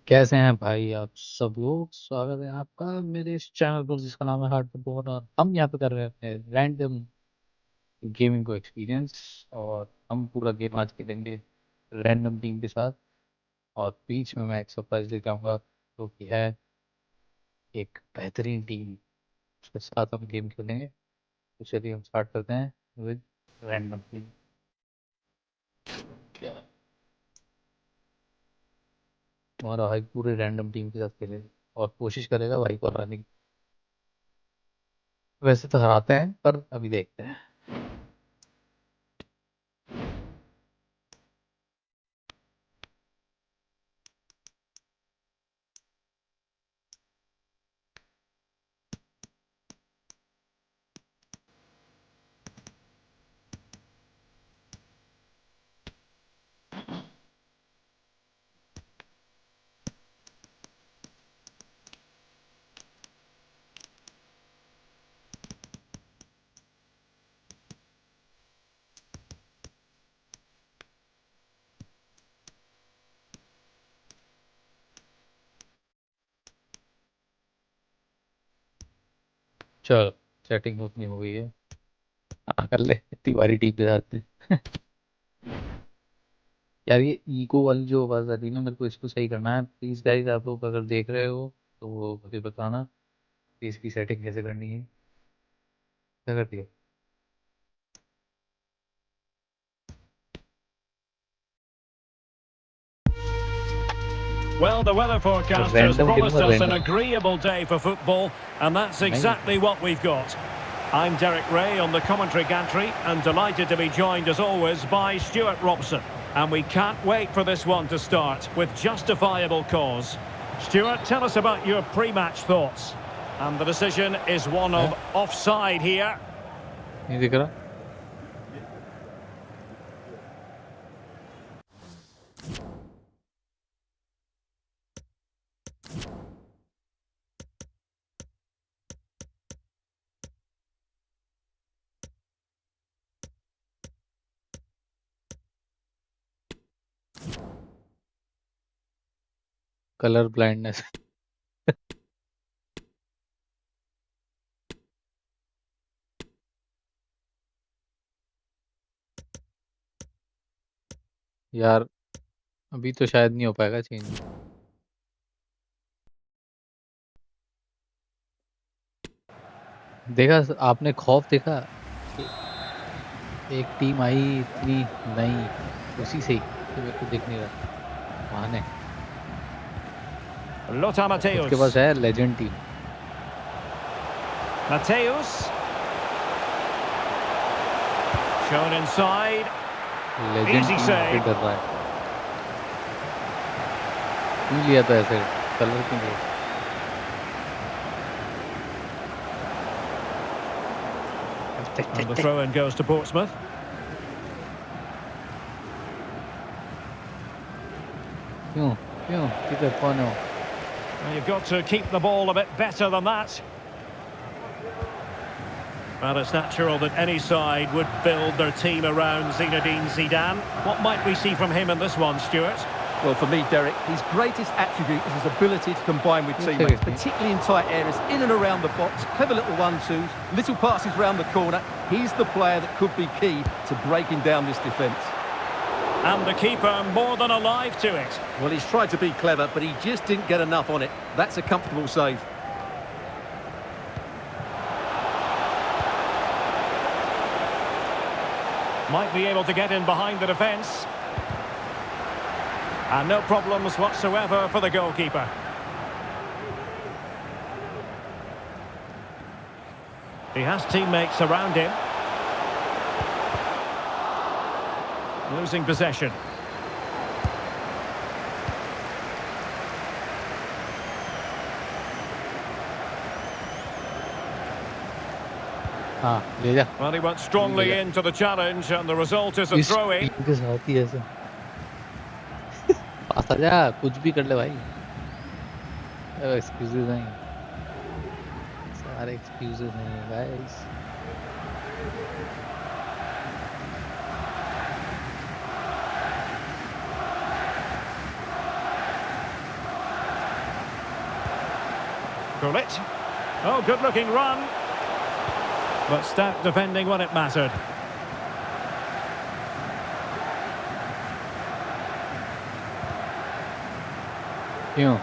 कैसे हैं भाई आप सब लोग। स्वागत है आपका मेरे इस चैनल पर जिसका नाम है हार्ड बोर्न। और हम यहाँ पे कर रहे हैं रैंडम गेमिंग को एक्सपीरियंस। और हम पूरा गेम आज खेलेंगे रैंडम टीम के साथ। और बीच में मैं एक सरप्राइज लेके आऊंगा जो कि है एक बेहतरीन टीम। उसके साथ हम गेम खेलेंगे। तो चलिए हम स्टार्ट करते हैं विद रैंडम टीम। हमारा भाई पूरे रैंडम टीम के साथ खेलेगा और कोशिश करेगा भाई को हराने की। वैसे तो हराते हैं पर अभी देखते हैं। चलो सेटिंग उतनी हो गई है। हाँ कर ले इतनी बारी टीम के साथ। यार ये ईगो वाली जो आवाज आ रही है ना मेरे को इसको सही करना है। प्लीज गाइस आप लोग अगर देख रहे हो तो वो मुझे बताना कि इसकी सेटिंग कैसे करनी है। क्या कर दिया। Well, the weather forecast has random promised खेलूंगा us an random. agreeable day for football, and that's नहीं exactly what we've got. I'm Derek Ray on the commentary gantry, and delighted to be joined as always by Stuart Robson. And we can't wait for this one to start, with justifiable cause. Stuart, tell us about your pre-match thoughts. And the decision is one है of offside here. नहीं दिख रहा। Colour blindness. यार अभी तो शायद नहीं हो पाएगा चेंज। देखा आपने खौफ देखा। ए, एक टीम आई इतनी नई उसी से ही कि मेरे को दिख नहीं रहा। माने Lothar उसके Matthäus. पास है legend team. Matthäus. Shown inside. Legend Easy team से save. डर रहा है। क्यों लिया था ऐसे कलर क्यों लिया। And the throw-in goes to Portsmouth. क्यों क्यों किधर कौन हो। Well, you've got to keep the ball a bit better than that. Well, it's natural that any side would build their team around Zinedine Zidane. What might we see from him in this one, Stuart? Well, for me, Derek, his greatest attribute is his ability to combine with teammates, particularly in tight areas, in and around the box, clever little one-twos, little passes round the corner. He's the player that could be key to breaking down this defence. And the keeper more than alive to it. Well, he's tried to be clever, but he just didn't get enough on it. That's a comfortable save. Might be able to get in behind the defence. And no problems whatsoever for the goalkeeper. He has teammates around him. Losing possession. हाँ ले जा। Well, he went strongly into the challenge, and the result is a इस throw-in. Team के साथ ही ऐसा पास आ जा कुछ भी कर ले भाई। एक्सक्यूजेस नहीं सारे एक्सक्यूजेस नहीं है guys. Pull it. Oh, good-looking run. But stout defending when it mattered. क्यों?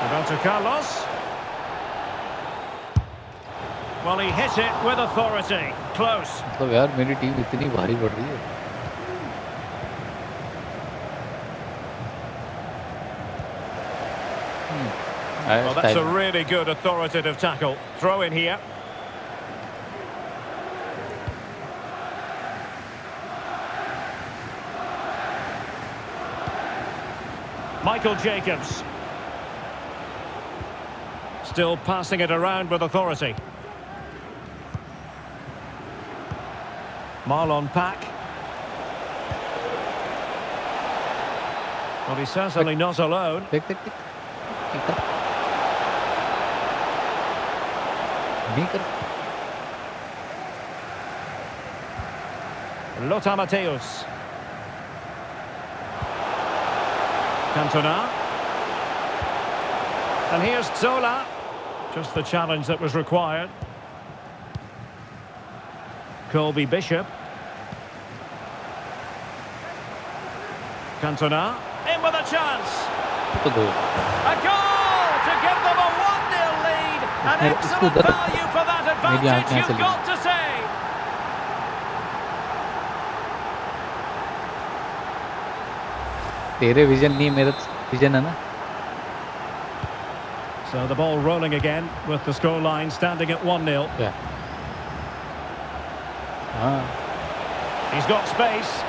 Roberto Carlos. Well, he hit it with authority. Close. मतलब यार मेरी टीम इतनी भारी पड़ रही है. Well, that's a really good authoritative tackle. Throw in here. Michael Jacobs. Still passing it around with authority. Marlon Pack. Well, he's certainly not alone. Lothar Matthäus. Cantona. And here's Zola. Just the challenge that was required. Colby Bishop. Cantona. In with a chance. A goal to give them a 1-0 lead. An excellent value for that advantage, you've got to say. तेरे vision नहीं मेरा vision है ना. So the ball rolling again with the scoreline standing at 1-0. Yeah. He's got space.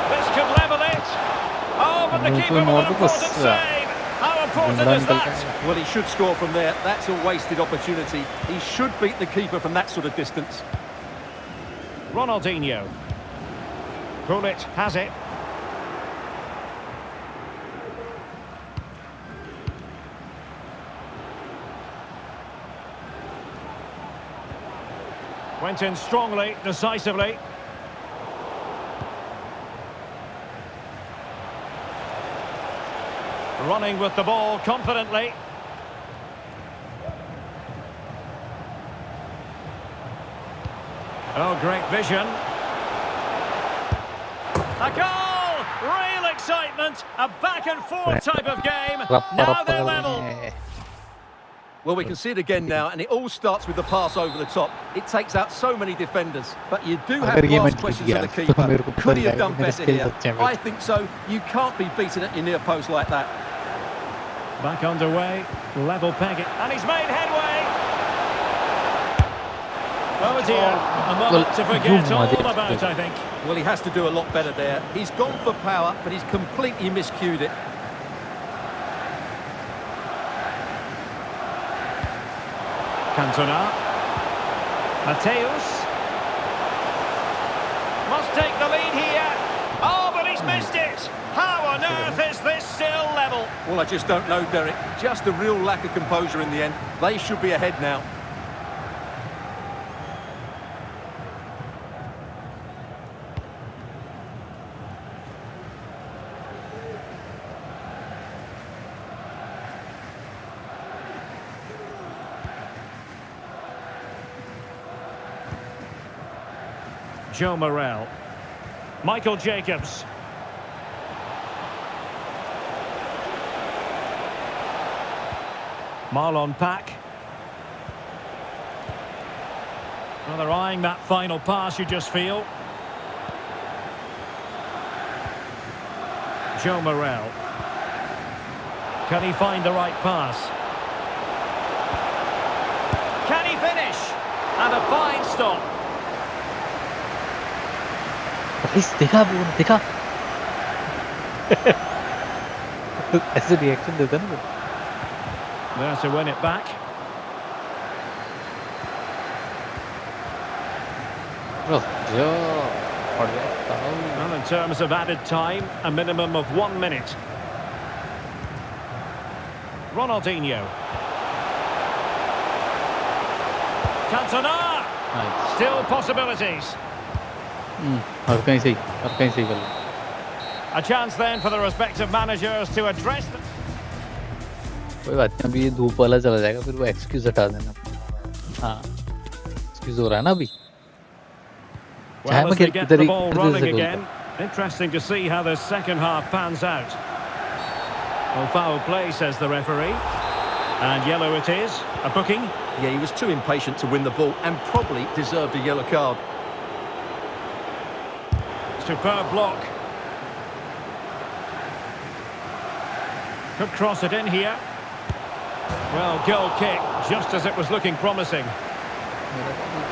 This could level it. Oh, but the keeper with an important save. How important is that? Well, he should score from there. That's a wasted opportunity. He should beat the keeper from that sort of distance. Ronaldinho. Gullit has it. Went in strongly, decisively. Running with the ball confidently. Oh, great vision. A goal! Real excitement. A back and forth type of game. Now they're level. Well, we can see it again now, and it all starts with the pass over the top. It takes out so many defenders, but you do have to ask questions of the keeper. Could he have done better here? I think so. You can't be beaten at your near post like that. Back underway, level pegging, and he's made headway. Oh dear, a moment to forget all about, I think. Well, he has to do a lot better there. He's gone for power, but he's completely miscued it. Cantona. Matthäus. Must take the lead here. Oh, but he's missed it. How on earth is this still level? Well, I just don't know, Derek. Just a real lack of composure in the end. They should be ahead now. Joe Morel. Michael Jacobs. Marlon Pack. Well, they're eyeing that final pass, you just feel. Joe Morel. Can he find the right pass? Can he finish? And a fine stop. देखा वो देखा ऐसे reaction देता ना. There to win it back. Well, in terms of added time, a minimum of 1 minute. Ronaldinho. Cantona. Nice. Still possibilities. और कहीं सही कर लो. A chance then for the respective managers to address them. कोई बात नहीं, अभी ये धूप वाला चला जाएगा, फिर वो एक्सक्यूज हटा देना. हाँ, एक्सक्यूज हो रहा है ना अभी. Well, as they get the ball rolling again, interesting to see how the second half pans out. Well, foul play, says the referee. And yellow it is, a booking. Yeah, he was too impatient to win the ball and probably deserved a yellow card. Superb block. Could cross it in here. Well, goal kick, just as it was looking promising.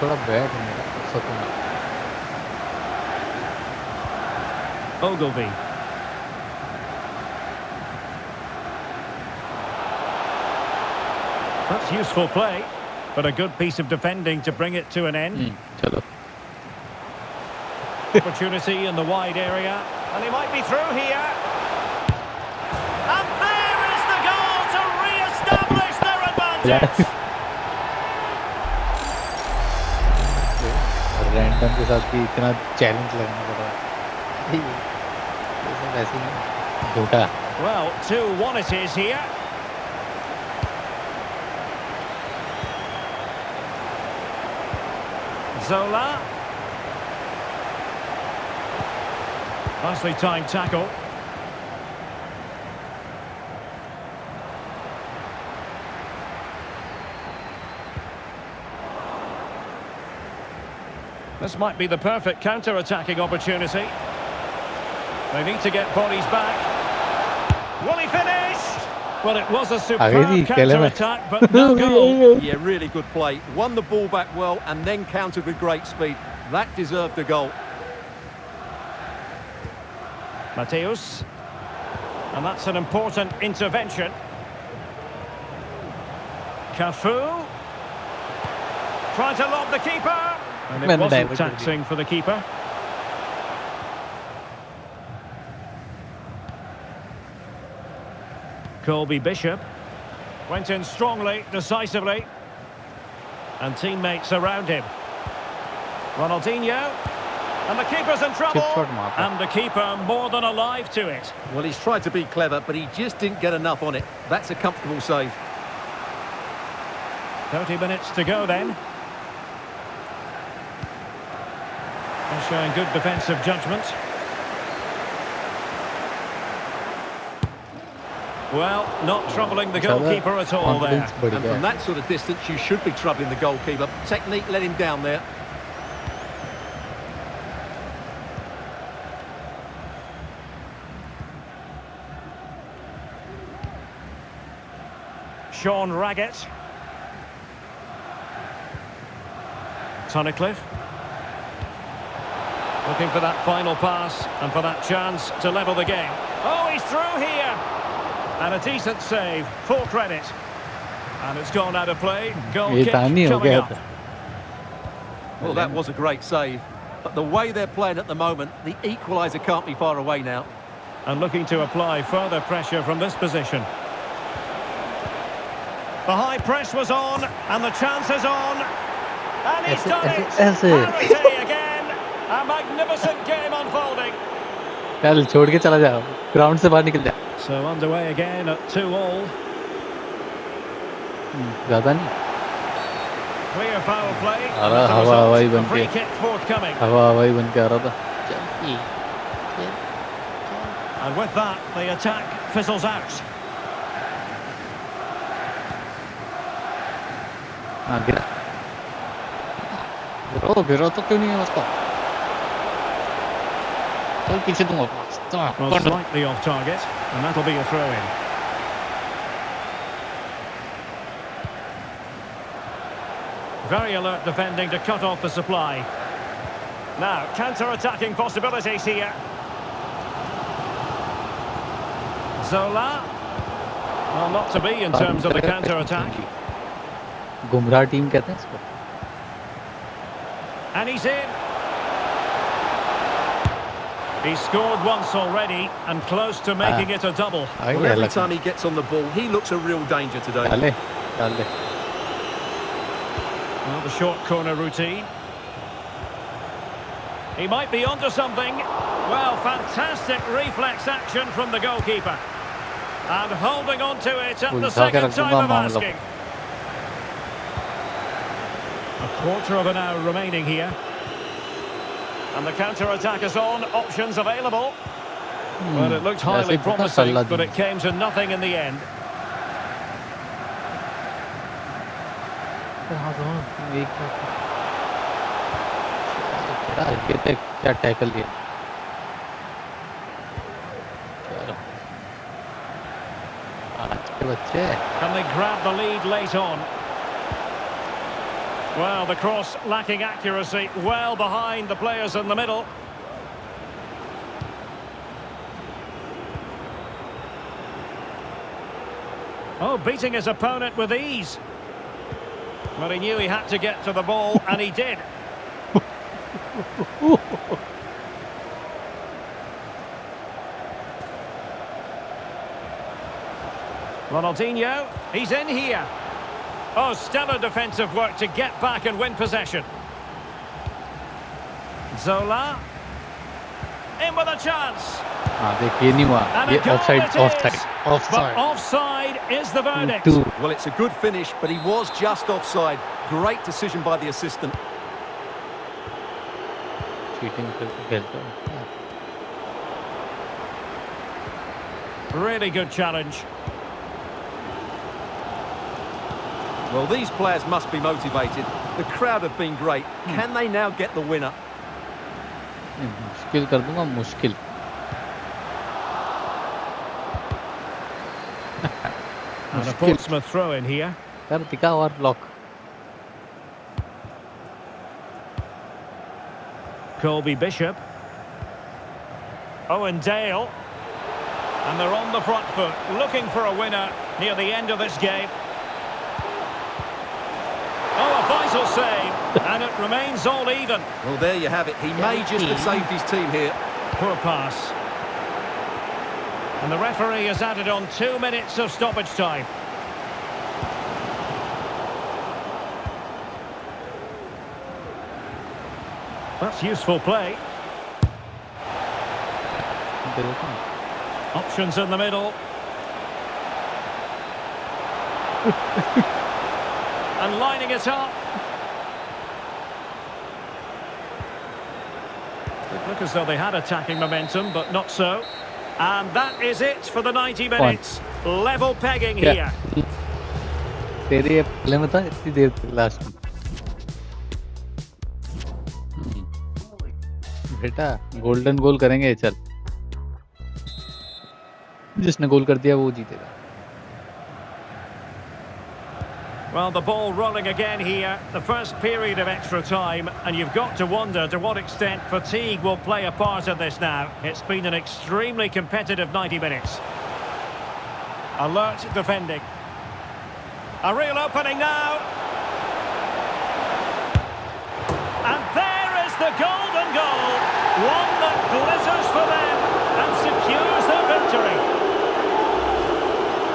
थोड़ा bad है मेरा, सकूंगा. Ogilvy. That's useful play, but a good piece of defending to bring it to an end. चलो. Opportunity in the wide area, and he might be through here. And there is the goal to re-establish their advantage. Random के साथ भी इतना challenge लगाना पड़ रहा है. ये सब ऐसे ही धोखा. Well, 2-1 it is here. Zola. Nicely timed tackle. This might be the perfect counter-attacking opportunity. They need to get bodies back. Will he finish? Well, it was a superb counter-attack, but no goal. Yeah, really good play. Won the ball back well and then countered with great speed. That deserved a goal. Mateus. And that's an important intervention. Cafu. Trying to lob the keeper. And it wasn't taxing for the keeper. Colby Bishop. Went in strongly, decisively. And teammates around him. Ronaldinho. And the keeper's in trouble. And the keeper more than alive to it. Well, he's tried to be clever, but he just didn't get enough on it. That's a comfortable save. 30 minutes to go then. They're showing good defensive judgment. Well, not troubling the goalkeeper at all there. And from that sort of distance, you should be troubling the goalkeeper. Technique let him down there. Sean Raggett. Tunnicliffe. Looking for that final pass and for that chance to level the game. Oh, he's through here. And a decent save, full credit. And it's gone out of play. Goal kick coming up. Well, that was a great save. But the way they're playing at the moment, the equaliser can't be far away now. And looking to apply further pressure from this position. The high press was on, and the chance is on. And he's done it! Parity again! A magnificent game unfolding. चल छोड़ के चला जाओ, ground से बाहर निकल जा. So underway again at 2-2. ज़्यादा नहीं. Clear foul play. हवा बन free kick forthcoming. हवा बन के आ रहा था. And with that, the attack fizzles out. हाँ गिरा. गिरो तो क्यों नहीं है उसको? चल पीछे दूँगा. Well, slightly off target, and that'll be a throw-in. Very alert defending to cut off the supply. Now, counter-attacking possibilities here. Zola. Well, not to be in terms of the counter-attack. गुमराह team कहते हैं इसको. And he's in. He's scored once already and close to making it a double. Well, every time he gets on the ball, he looks a real danger today. डाल दे. Well, the short corner routine. He might be onto something. Well, fantastic reflex action from the goalkeeper. And holding on to it at the second time of asking. A quarter of an hour remaining here. And the counter-attack is on. Options available. Well, it looked highly promising, but it came to nothing in the end. क्या tackle दिया Can they grab the lead late on? Well, the cross lacking accuracy, well behind the players in the middle. Oh, beating his opponent with ease. But he knew he had to get to the ball, and he did. Ronaldinho, he's in here. Oh, stellar defensive work to get back and win possession. Zola, in with a chance. देखिए नहीं हुआ ये But offside is the verdict. Well, it's a good finish, but he was just offside. Great decision by the assistant. Cheating करके खेलता है Really good challenge. Well, these players must be motivated. The crowd have been great. Can they now get the winner? मुश्किल कर दूंगा मुश्किल And a Portsmouth throw in here. कर दिखा और block Colby Bishop. Owen Dale. And they're on the front foot, looking for a winner near the end of this game. Oh, a vital save, and it remains all even. Well, there you have it. He may just have saved his team here. Poor pass. And the referee has added on 2 minutes of stoppage time. That's useful play. Options in the middle. And lining it up. It looked as though they had attacking momentum, but not so. And that is it for the 90 minutes. Level pegging here. तेरे पहले में था इतनी देर तक last में बेटा golden goal करेंगे चल जिसने गोल कर दिया वो जीतेगा. Well, the ball rolling again here, the first period of extra time, and you've got to wonder to what extent fatigue will play a part in this now. It's been an extremely competitive 90 minutes. Alert defending. A real opening now. And there is the golden goal. One that glitters for them and secures their victory.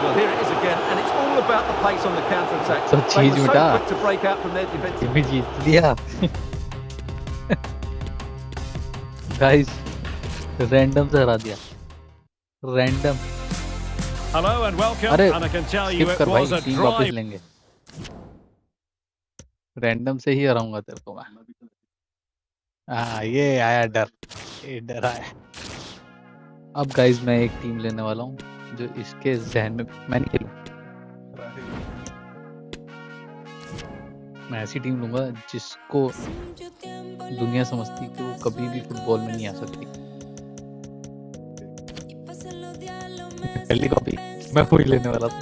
Well, here it is again, and it's all about the pace on the counter-attack. So they were so quick to break out from their defence. भी जीत लिया. Guys, random से हरा दिया. Random. Hello and welcome. And I can tell you it was a drive. लेंगे. Random से ही हराऊंगा तेरे को मैं. ये आया डर. ये डर आया. अब guys मैं एक टीम लेने वाला हूँ. जो इसके जहन में मैं नहीं खेलूं मैं ऐसी टीम लूंगा जिसको दुनिया समझती कि वो कभी भी फुटबॉल में नहीं आ सकती. पहली कॉपी मैं वही लेने वाला था.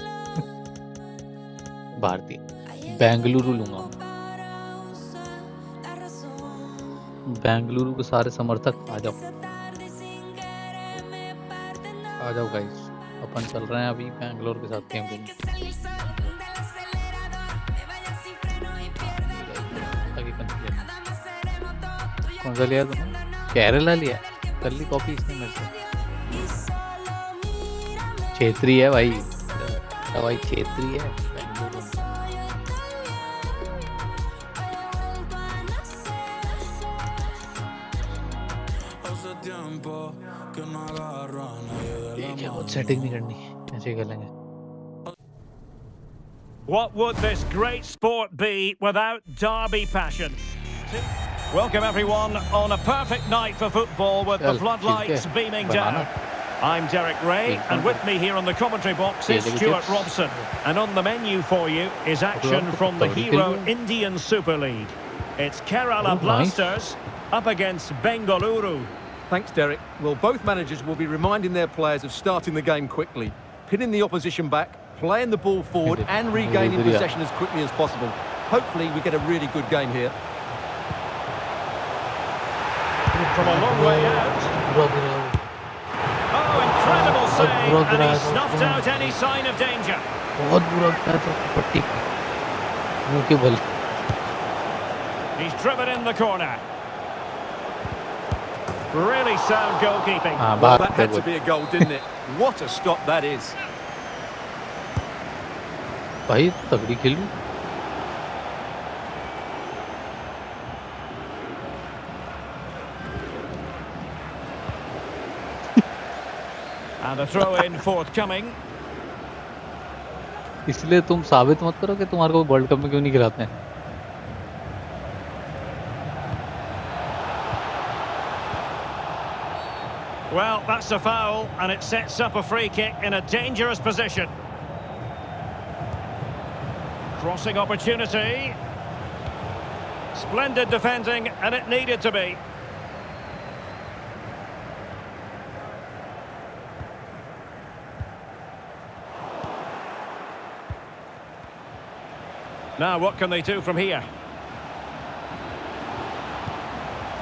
भारतीय बेंगलुरु लूंगा. बेंगलुरु के सारे समर्थक आ जाओ गाइस. अपन चल रहे हैं अभी बैंगलोर के साथ गेम खेलने. कौन सा लिया तुमने? केरला लिया. कर ली कॉपी इसने मेरे से. क्षेत्रीय है भाई. भाई क्षेत्रीय है. ठीक है, वो सेटिंग नहीं करनी, ऐसे ही कर लेंगे. What would this great sport be without derby passion? Welcome everyone on a perfect night for football with the floodlights beaming down. I'm Derek Ray, and with me here on the commentary box is Stuart Robson. And on the menu for you is action from the Hero Indian Super League. It's Kerala Blasters up against Bengaluru. Thanks, Derek. Well, both managers will be reminding their players of starting the game quickly, pinning the opposition back, playing the ball forward and regaining possession as quickly as possible. Hopefully we get a really good game here. From a long way out. Oh, incredible save, and he snuffed out any sign of danger. He's driven in the corner. Really sound goalkeeping. Well, that had to be a goal, didn't it? What a stop that is. भाई तगड़ी खेली. And a throw in forthcoming. इसलिए तुम साबित मत करो कि तुम्हारे को वर्ल्ड कप में क्यों नहीं खिलाते हैं. Well, that's a foul, and it sets up a free kick in a dangerous position. Crossing opportunity. Splendid defending, and it needed to be. Now, what can they do from here?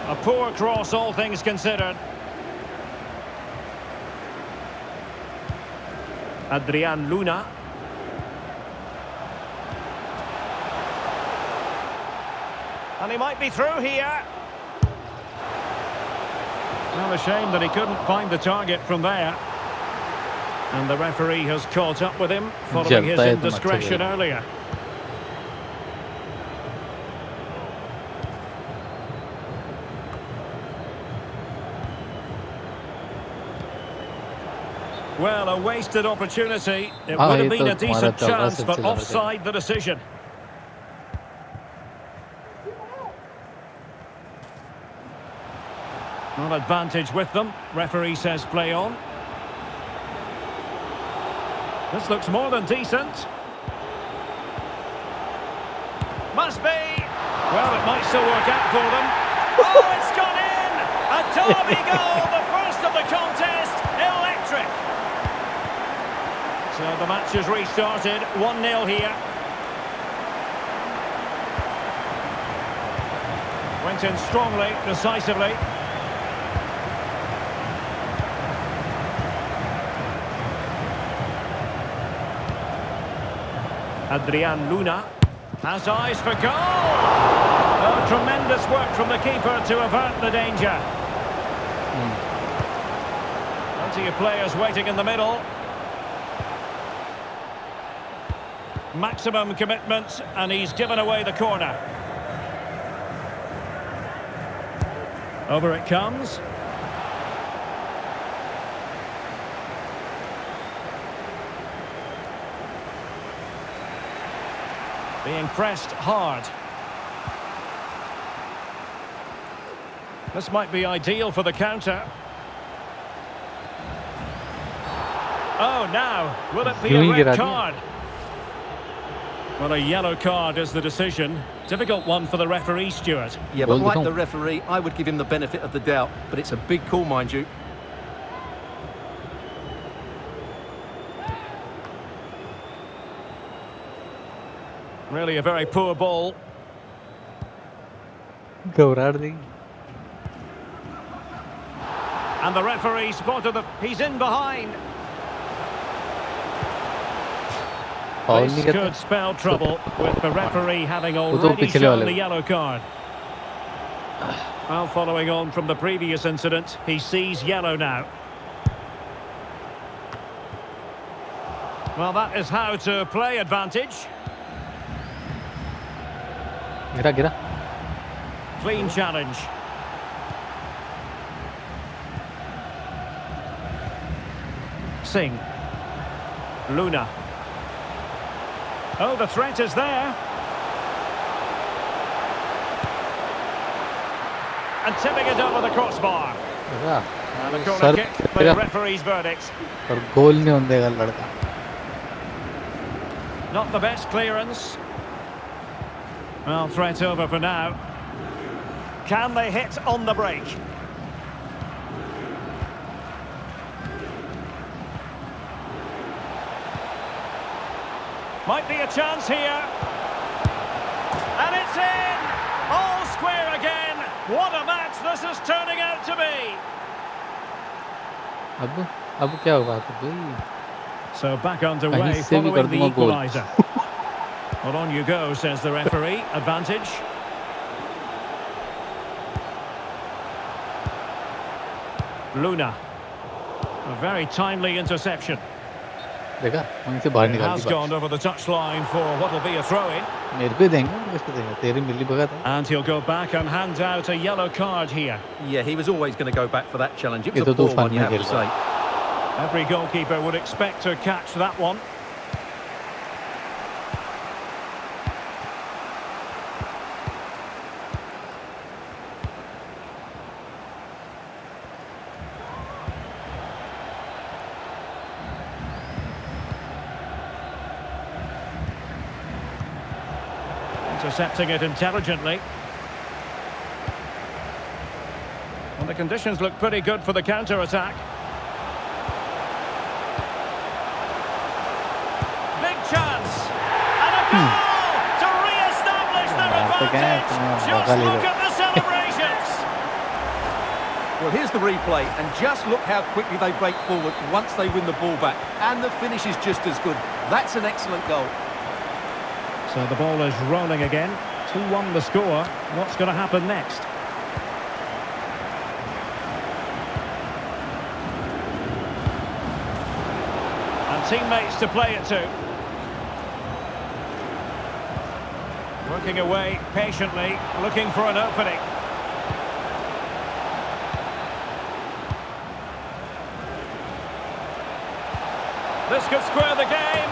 A poor cross, all things considered. Adrian Luna. And he might be through here. Well, a shame that he couldn't find the target from there. And the referee has caught up with him following his indiscretion earlier. Well, a wasted opportunity. It would have been a decent chance, but offside the decision. Not advantage with them. Referee says play on. This looks more than decent. Must be. Well, it might still work out for them. Oh, it's gone in! A derby goal, the first of the contest. Electric. So the match has restarted. 1-0 here. Went in strongly, decisively. Adrian Luna has eyes for goal. Oh, tremendous work from the keeper to avert the danger. Plenty of players waiting in the middle. Maximum commitment, and he's given away the corner. Over it comes. Being pressed hard. This might be ideal for the counter. Oh, now, will it be a red card? Well, a yellow card is the decision. Difficult one for the referee, Stuart. Yeah, but like the referee, I would give him the benefit of the doubt. But it's a big call, mind you. Really a very poor ball. And the referee spotted the... He's in behind. This could spell trouble with the referee having already shown the yellow card. Well, following on from the previous incident, he sees yellow now. Well, that is how to play advantage. Clean challenge. Singh. Luna. Oh, the threat is there. And tipping it over the crossbar. And a corner kick, the referee's verdict. और गोल नहीं होने देगा लड़का. Not the best clearance. Well, threat over for now. Can they hit on the break? Might be a chance here. And it's in! All square again. What a match this is turning out to be. अब क्या होगा तो भाई? So back underway following the equaliser. Well, on you go, says the referee. Advantage. Luna. A very timely interception. देखा? वहीं से बाहर निकाल Has gone over the touchline for what will be a throw-in. मेरे पे देंगे, किसको देंगे? तेरी मिली भगत है. And he'll go back and hand out a yellow card here. Yeah, he was always going to go back for that challenge. It was a poor one, you have to say. Every goalkeeper would expect to catch that one. Intercepting it intelligently. And the conditions look pretty good for the counter-attack. Big chance! And a goal to re-establish their advantage! Just look at the celebrations! Well, here's the replay, and just look how quickly they break forward once they win the ball back. And the finish is just as good. That's an excellent goal. So the ball is rolling again. 2-1 the score. What's going to happen next? And teammates to play it to. Working away patiently, looking for an opening. This could square the game.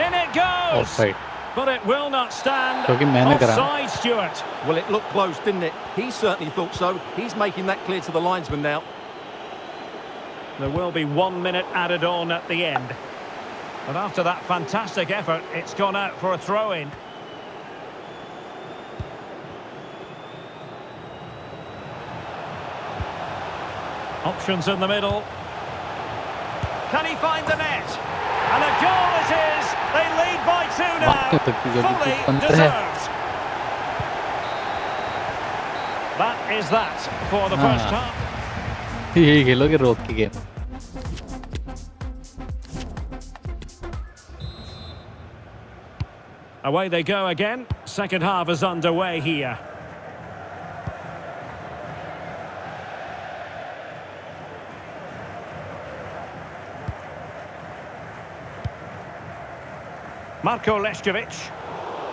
In it goes! Offside. But it will not stand. Offside, Stuart. Well, it looked close, didn't it? He certainly thought so. He's making that clear to the linesman now. There will be 1 minute added on at the end. But after that fantastic effort, it's gone out for a throw-in. Options in the middle. Can he find the net? And a goal it is! They lead by 2 now. Fully deserved. That is that for the first half. यही खेलोगे रोक के game. Away they go again. Second half is underway here. Marko Lešković.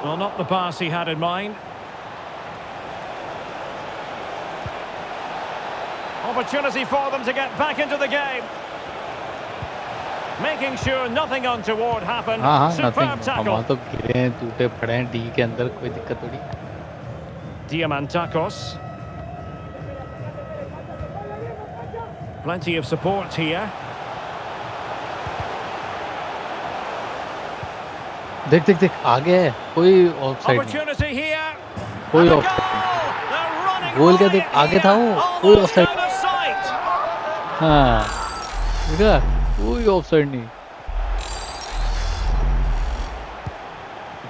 Well, not the pass he had in mind. Opportunity for them to get back into the game. Making sure nothing untoward happened. Superb tackle. हम तो गिरे हैं, टूटे पड़े हैं D के अंदर, कोई दिक्कत थोड़ी. Diamantakos. Plenty of support here. देख देख देख आगे है, कोई ऑफसाइड नहीं, कोई ऑफसाइड. गोल क्या देख आगे था वो, कोई ऑफसाइड. हाँ देखा, कोई ऑफसाइड नहीं.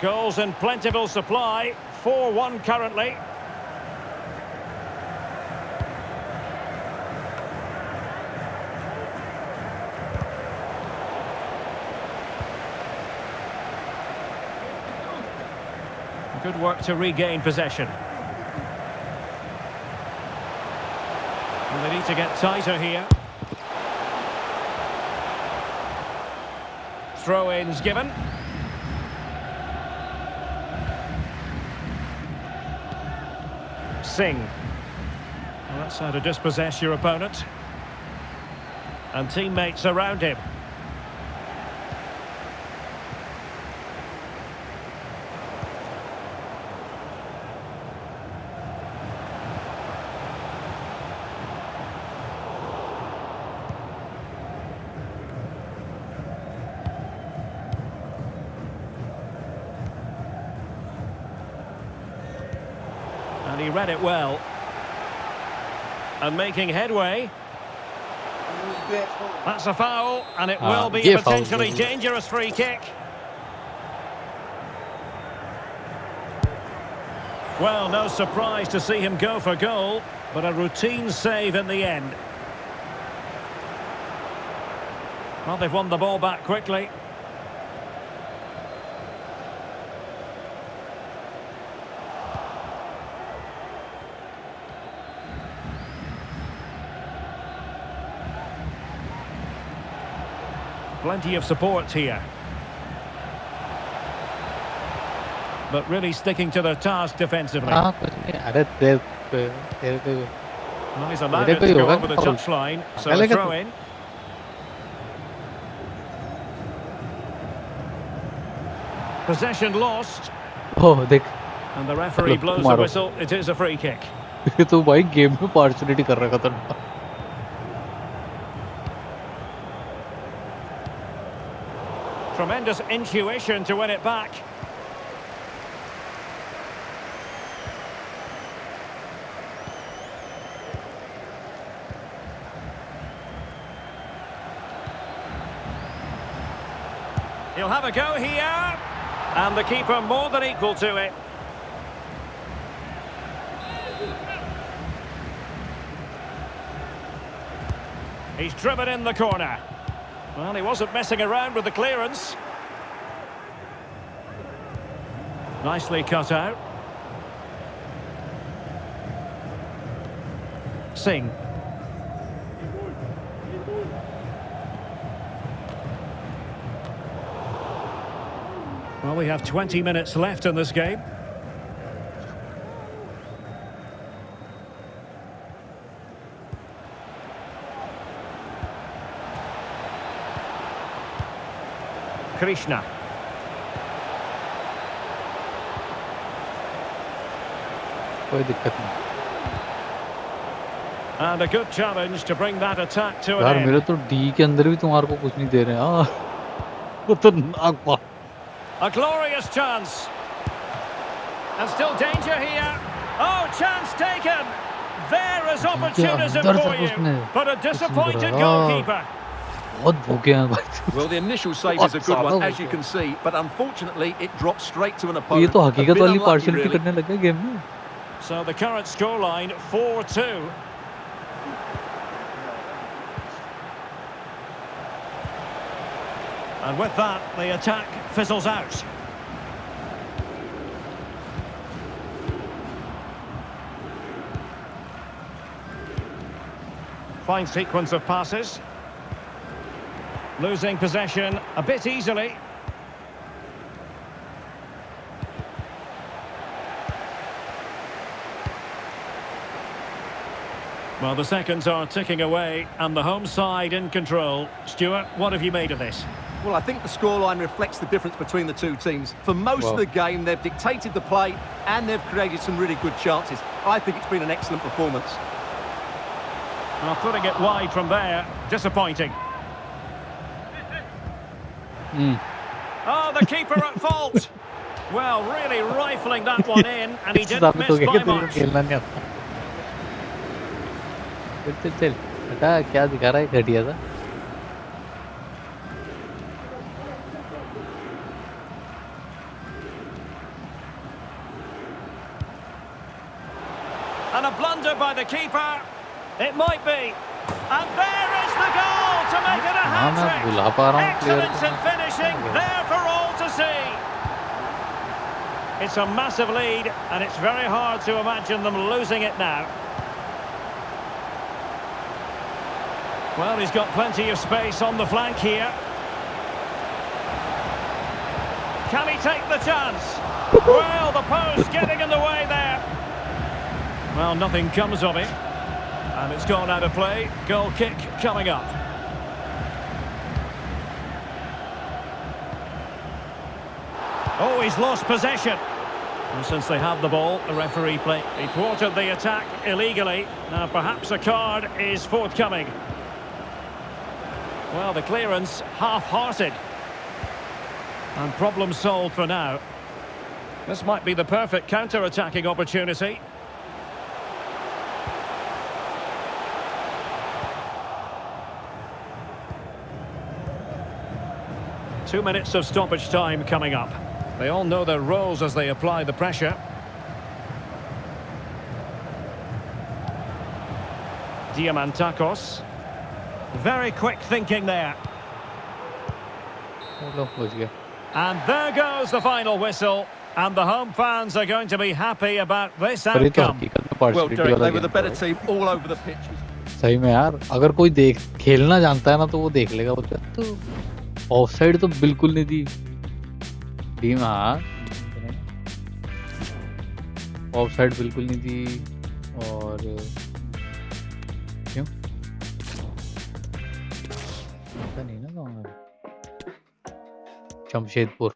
Goals in plentiful supply. 4-1 currently. Good work to regain possession. And they need to get tighter here. Throw-ins given. Singh. Well, that's how to dispossess your opponent. And teammates around him. He read it well. And making headway. That's a foul, and it will be a potentially dangerous free kick. Well, no surprise to see him go for goal, but a routine save in the end. Well, they've won the ball back quickly. Plenty of support here. But really sticking to their task defensively. Well, he's allowed it to go over the touchline, so a throw in. Possession lost. Oh, देख. And the referee blows the whistle. It is a free kick. ये तो भाई game में participate कर रहा था. Tremendous intuition to win it back. He'll have a go here. And the keeper more than equal to it. He's driven in the corner. Well, he wasn't messing around with the clearance. Nicely cut out. Singh. Well, we have 20 minutes left in this game. Krishna. कोई दिक्कत नहीं. And a good challenge to bring that attack to an यार end. मेरे तो D के अंदर भी तुम्हारे को कुछ नहीं दे रहे हैं. वो तो नाक पा. A glorious chance. And still danger here. Oh, chance taken. There is opportunism for you. But a disappointed goalkeeper. बहुत भूखे हैं भाई. Well, the initial save is a good one, as you can see, but unfortunately it dropped straight to an opponent. ये तो हकीकत वाली partiality करने लगा गेम में. So the current scoreline 4-2. And with that, the attack fizzles out. Fine sequence of passes. Losing possession a bit easily. Well, the seconds are ticking away and the home side in control. Stuart, what have you made of this? Well, I think the scoreline reflects the difference between the two teams. For most of the game, they've dictated the play and they've created some really good chances. I think it's been an excellent performance. Well, putting it wide from there, disappointing. Oh, the keeper at fault. Well, really rifling that one in, and he didn't miss by much. चल बेटा क्या दिखा रहा है घटिया सा. And a blunder by the keeper. It might be. And there is the goal to make it a hat-trick. Excellence in finishing, there for all to see. It's a massive lead, and it's very hard to imagine them losing it now. Well, he's got plenty of space on the flank here. Can he take the chance? Well, the post getting in the way there. Well, nothing comes of it. And it's gone out of play. Goal kick coming up. Oh, he's lost possession. And since they have the ball, the referee he thwarted the attack illegally. Now, perhaps a card is forthcoming. Well, the clearance half-hearted. And problem solved for now. This might be the perfect counter-attacking opportunity. 2 minutes of stoppage time coming up. They all know their roles as they apply the pressure. Diamantakos. Very quick thinking there. And there goes the final whistle. And the home fans are going to be happy about this outcome. Well, Derek, they were the better team all over the pitch. सही में यार, अगर कोई खेलना जानता है ना तो वो देख लेगा। तो ऑफसाइड तो बिल्कुल नहीं थी टीम। हाँ, ऑफसाइड बिल्कुल नहीं थी। और क्यों पता नहीं ना कौन है। Jamshedpur.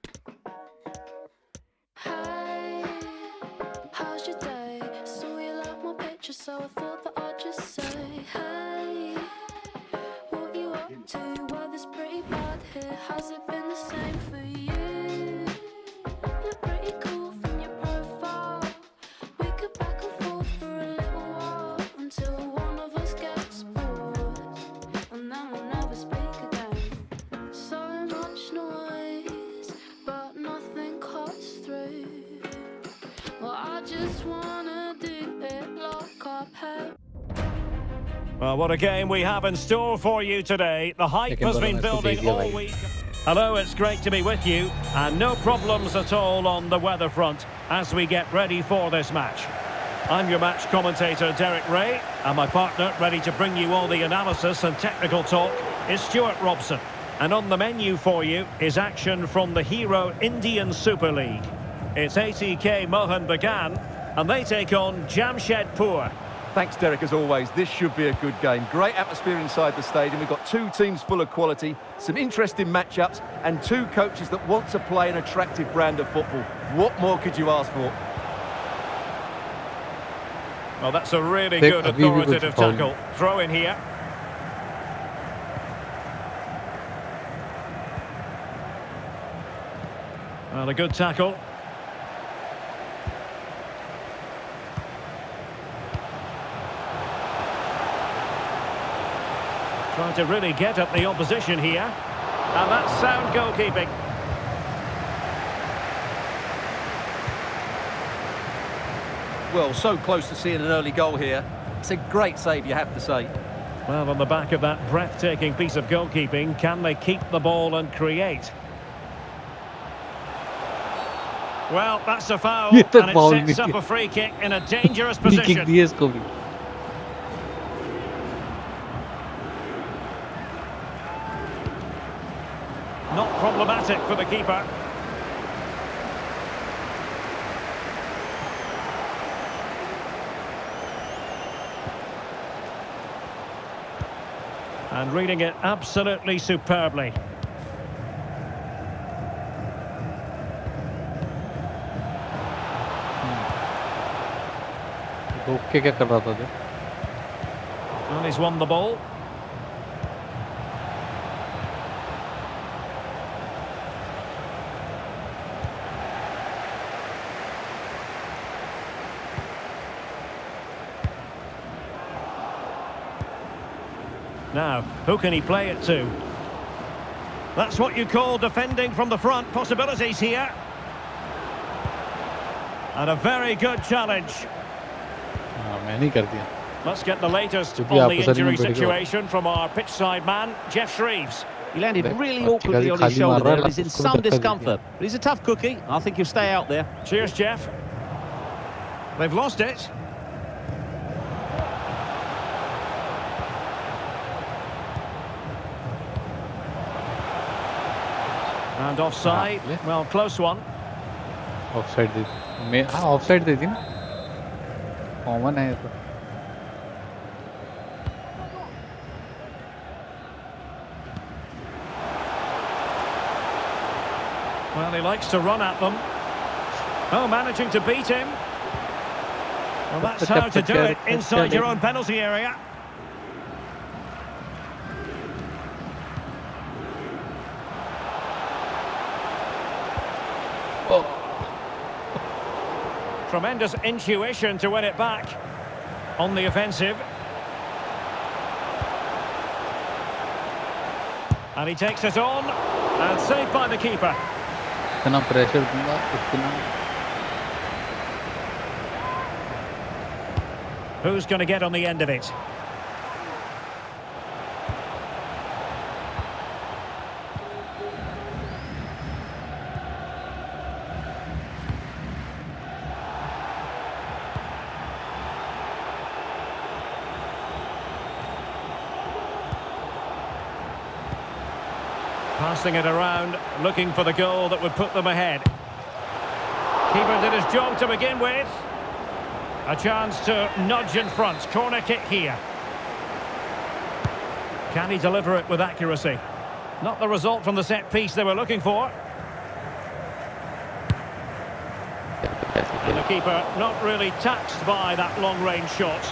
So I thought that I'd just say, hey, what you up to? Weather's pretty bad here. Has it been the same for you? You're pretty cool from your profile. We could back and forth for a little while until one of us gets bored, and then we'll never speak again. So much noise, but nothing cuts through. Well, I just wanna do it like I pay. Well, what a game we have in store for you today. The hype has been building all week. Hello, it's great to be with you. And no problems at all on the weather front as we get ready for this match. I'm your match commentator, Derek Ray, and my partner, ready to bring you all the analysis and technical talk, is Stuart Robson. And on the menu for you is action from the Hero Indian Super League. It's ATK Mohun Bagan, and they take on Jamshedpur. Thanks, Derek, as always. This should be a good game. Great atmosphere inside the stadium. We've got two teams full of quality, some interesting matchups, and two coaches that want to play an attractive brand of football. What more could you ask for? Well, that's a really good authoritative tackle. Throw in here. Well, a good tackle. Trying to really get at the opposition here. And that's sound goalkeeping. Well, so close to seeing an early goal here. It's a great save, you have to say. Well, on the back of that breathtaking piece of goalkeeping, can they keep the ball and create? Well, that's a foul, and it sets up a free kick in a dangerous position. Not problematic for the keeper. And reading it absolutely superbly. And he's won the ball. Now, who can he play it to? That's what you call defending from the front. Possibilities here. And a very good challenge. Let's get the latest on the injury situation from our pitchside man, Jeff Shreves. He landed really awkwardly on his shoulder there and is in some discomfort. But he's a tough cookie. I think he'll stay out there. Cheers, Jeff. They've lost it. And offside. Well, close one. Offside दे मैं offside दे दी ना common है तो Well, he likes to run at them. Oh, managing to beat him. Well, that's how to do it inside your own penalty area. Tremendous intuition to win it back on the offensive. And he takes it on. And saved by the keeper. इतना pressure दूंगा इतना Who's going to get on the end of it? Passing it around, looking for the goal that would put them ahead. Keeper did his job to begin with. A chance to nudge in front. Corner kick here. Can he deliver it with accuracy? Not the result from the set piece they were looking for. And the keeper not really taxed by that long-range shot.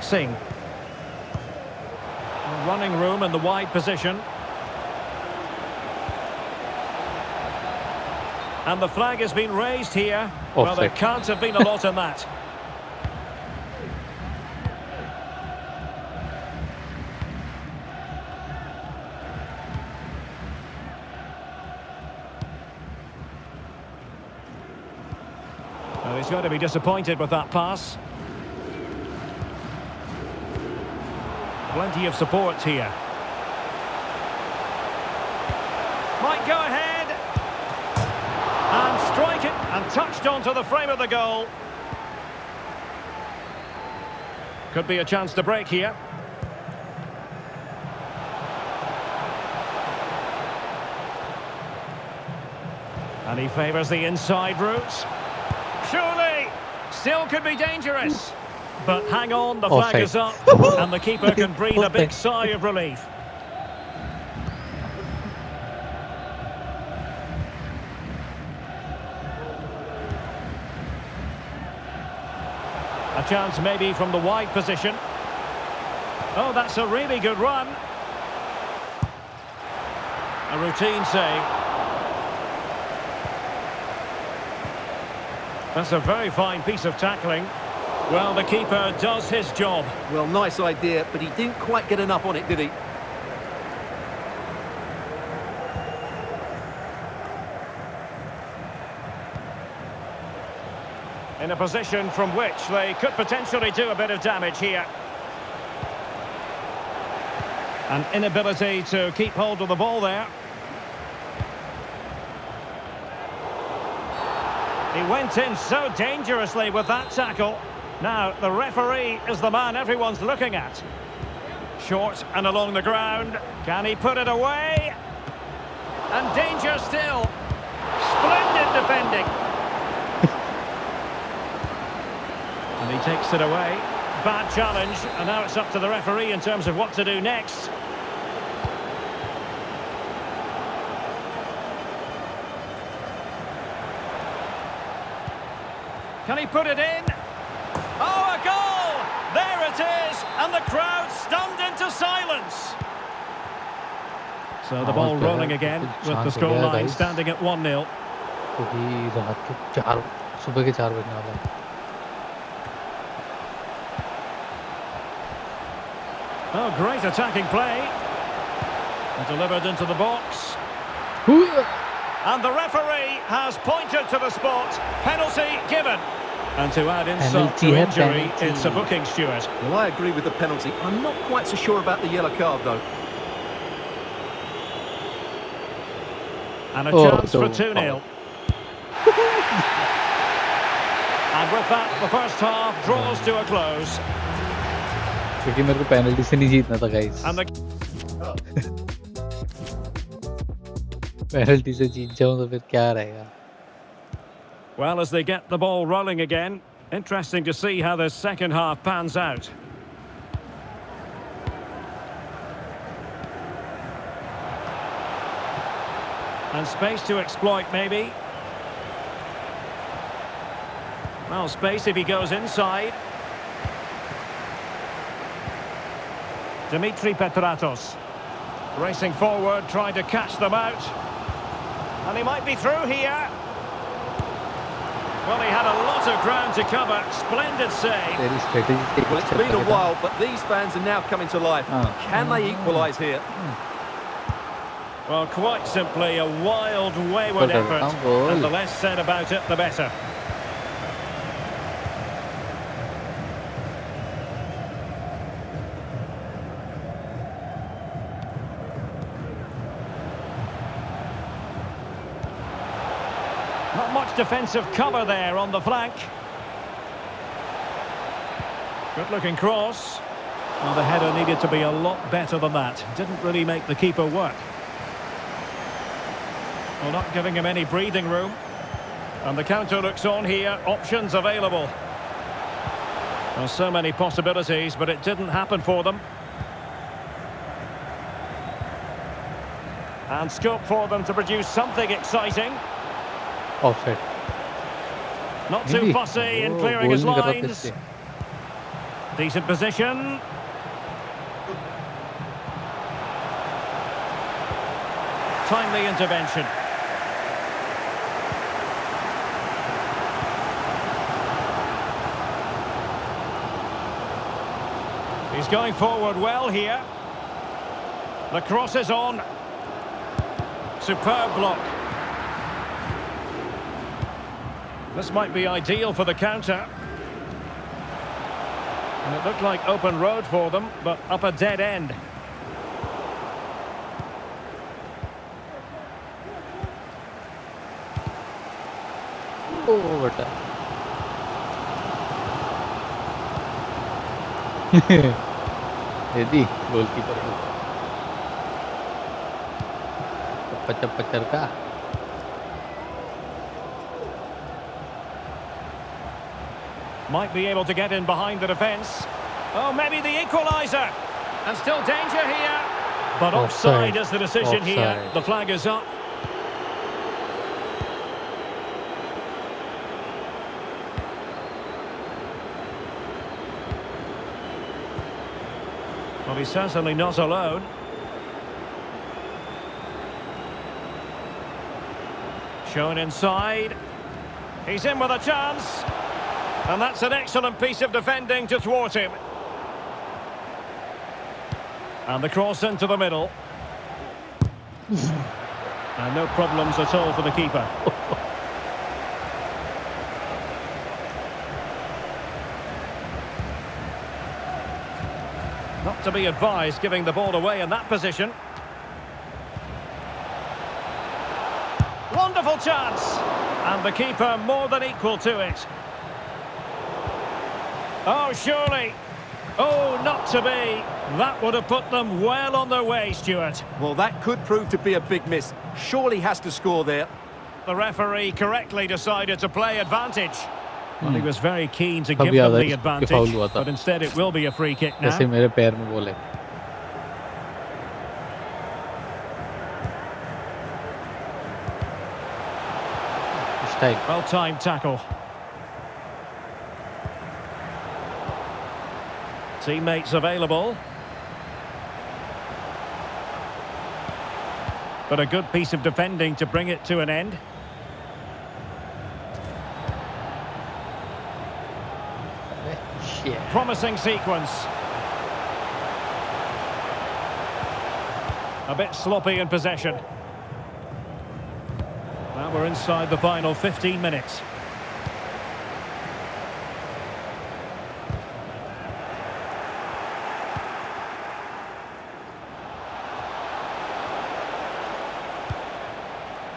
Singh. Running room in the wide position. And the flag has been raised here. Well, there can't have been a lot in that. Well, he's got to be disappointed with that pass. Plenty of support here. Might go ahead. And strike it. And touched onto the frame of the goal. Could be a chance to break here. And he favours the inside route. Surely! Still could be dangerous. But hang on, the flag is up, and the keeper can breathe a big sigh of relief. A chance maybe from the wide position. Oh, that's a really good run. A routine save. That's a very fine piece of tackling. Well, the keeper does his job. Well, nice idea, but he didn't quite get enough on it, did he? In a position from which they could potentially do a bit of damage here. An inability to keep hold of the ball there. He went in so dangerously with that tackle. Now, the referee is the man everyone's looking at. Short and along the ground. Can he put it away? And danger still. Splendid defending. And he takes it away. Bad challenge. And now it's up to the referee in terms of what to do next. Can he put it in? Oh, a goal! There it is! And the crowd stunned into silence. So the ball rolling again with the scoreline standing at 1-0. Oh, great attacking play. And delivered into the box. And the referee has pointed to the spot. Penalty given. And to add insult to injury, it's a booking, Stuart. Well, I agree with the penalty. I'm not quite so sure about the yellow card, though. And a chance for 2-0. And with that, the first half draws to a close. क्योंकि मेरे को penalty से नहीं जीतना था guys penalty से जीत जाऊं तो फिर क्या रहेगा Well, as they get the ball rolling again, interesting to see how the second half pans out. And space to exploit, maybe. Well, space if he goes inside. Dimitri Petratos. Racing forward, trying to catch them out. And he might be through here. Well, he had a lot of ground to cover. Splendid save. Very strategic. Well, it's been a while, but these fans are now coming to life. Can they equalise here? Well, quite simply a wild, wayward effort. And the less said about it, the better. Not much defensive cover there on the flank. Good-looking cross. Well, the header needed to be a lot better than that. Didn't really make the keeper work. Well, not giving him any breathing room. And the counter looks on here. Options available. Well, so many possibilities, but it didn't happen for them. And scope for them to produce something exciting. Offside. Not too fussy in clearing his lines. Decent position. Timely intervention. He's going forward well here. The cross is on. Superb block. This might be ideal for the counter. And it looked like open road for them, but up a dead end. Oh, what Eddie, goalkeeper. Paccar ka. Might be able to get in behind the defence. Oh, maybe the equaliser. And still danger here. But offside is the decision here. The flag is up. Well, he's certainly not alone. Shown inside. He's in with a chance. And that's an excellent piece of defending to thwart him. And the cross into the middle. And no problems at all for the keeper. Not to be advised giving the ball away in that position. Wonderful chance. And the keeper more than equal to it. Oh, surely. Oh, not to be. That would have put them well on their way, Stuart. Well, that could prove to be a big miss. Surely has to score there. The referee correctly decided to play advantage. Well, he was very keen to give them the advantage, but instead it will be a free kick now. मेरे पैर में बोले. Well-timed tackle. Teammates available. But a good piece of defending to bring it to an end. Promising sequence. A bit sloppy in possession. Now we're inside the final 15 minutes.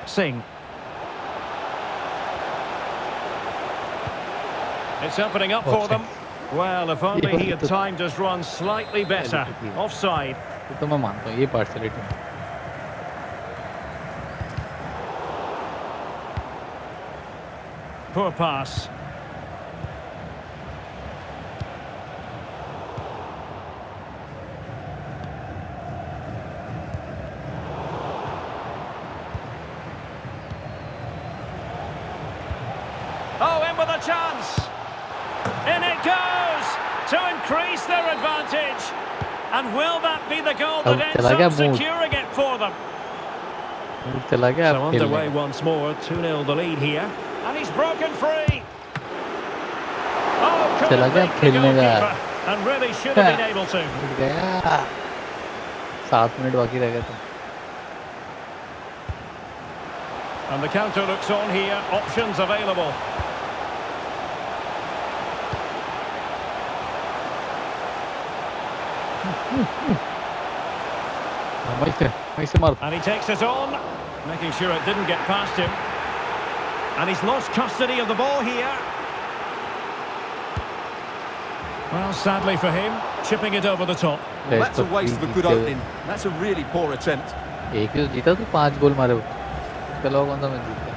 Singh. It's opening up for them. Well, if only he had timed his run slightly better. Offside. तो मैं मानता हूँ ये partiality. Poor pass. Oh, in with a chance. In it goes to increase their advantage. And will that be the goal that ends up securing it for them? So underway once more, 2-0 the lead here. And he's broken free. चला गया खेलने का And really should have been able to. गया 7 minute बाकी रह गए थे And the counter looks on here. Options available. And he takes it on, making sure it didn't get past him. And he's lost custody of the ball here. Well, sadly for him, chipping it over the top. That's a waste of a good opening. That's a really poor attempt. एक ही तो जीता तो 5 गोल मारे उसके अलावा कौन सा match जीता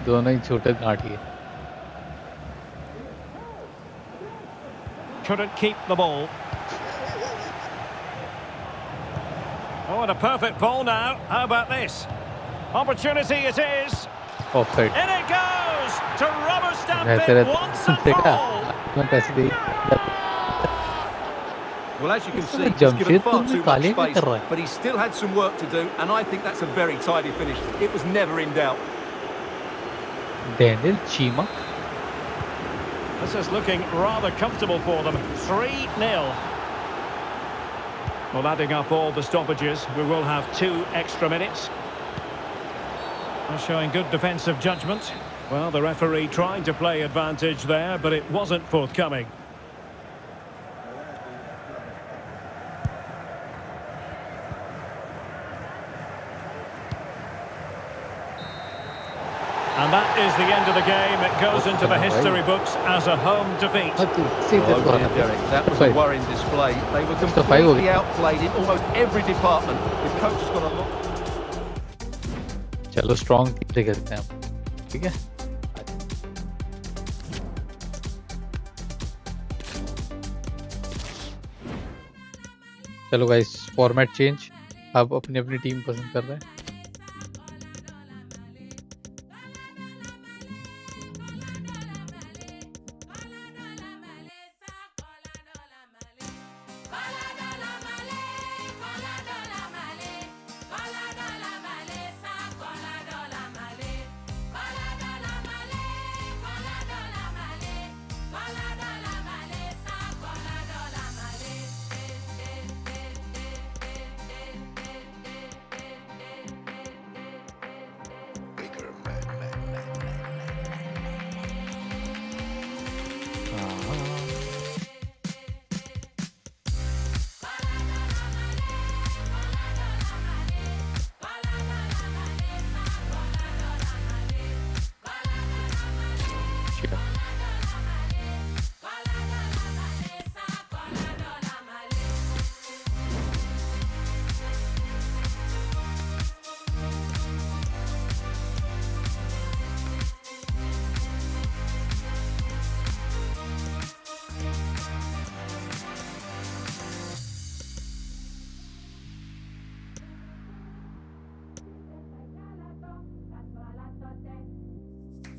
दोनों ही छोटे गांठी है Couldn't keep the ball. Oh, and a perfect ball now. How about this? Opportunity it is. Offside. In it goes to rubber stamp it once and for all. Well, as you can see, he's given far too much space, but he still had some work to do, and I think that's a very tidy finish. It was never in doubt. Daniel Chima. This is looking rather comfortable for them. 3-0. Well, adding up all the stoppages, we will have 2 extra minutes. They're showing good defensive judgment. Well, the referee trying to play advantage there, but it wasn't forthcoming. And that is the end of the game. It goes into the history books as a home defeat. That was a worrying display. They were completely outplayed in almost every department. The coach has got a lot. चलो strong play करते हैं ठीक है चलो guys format change अब अपनी अपनी team पसंद कर रहे हैं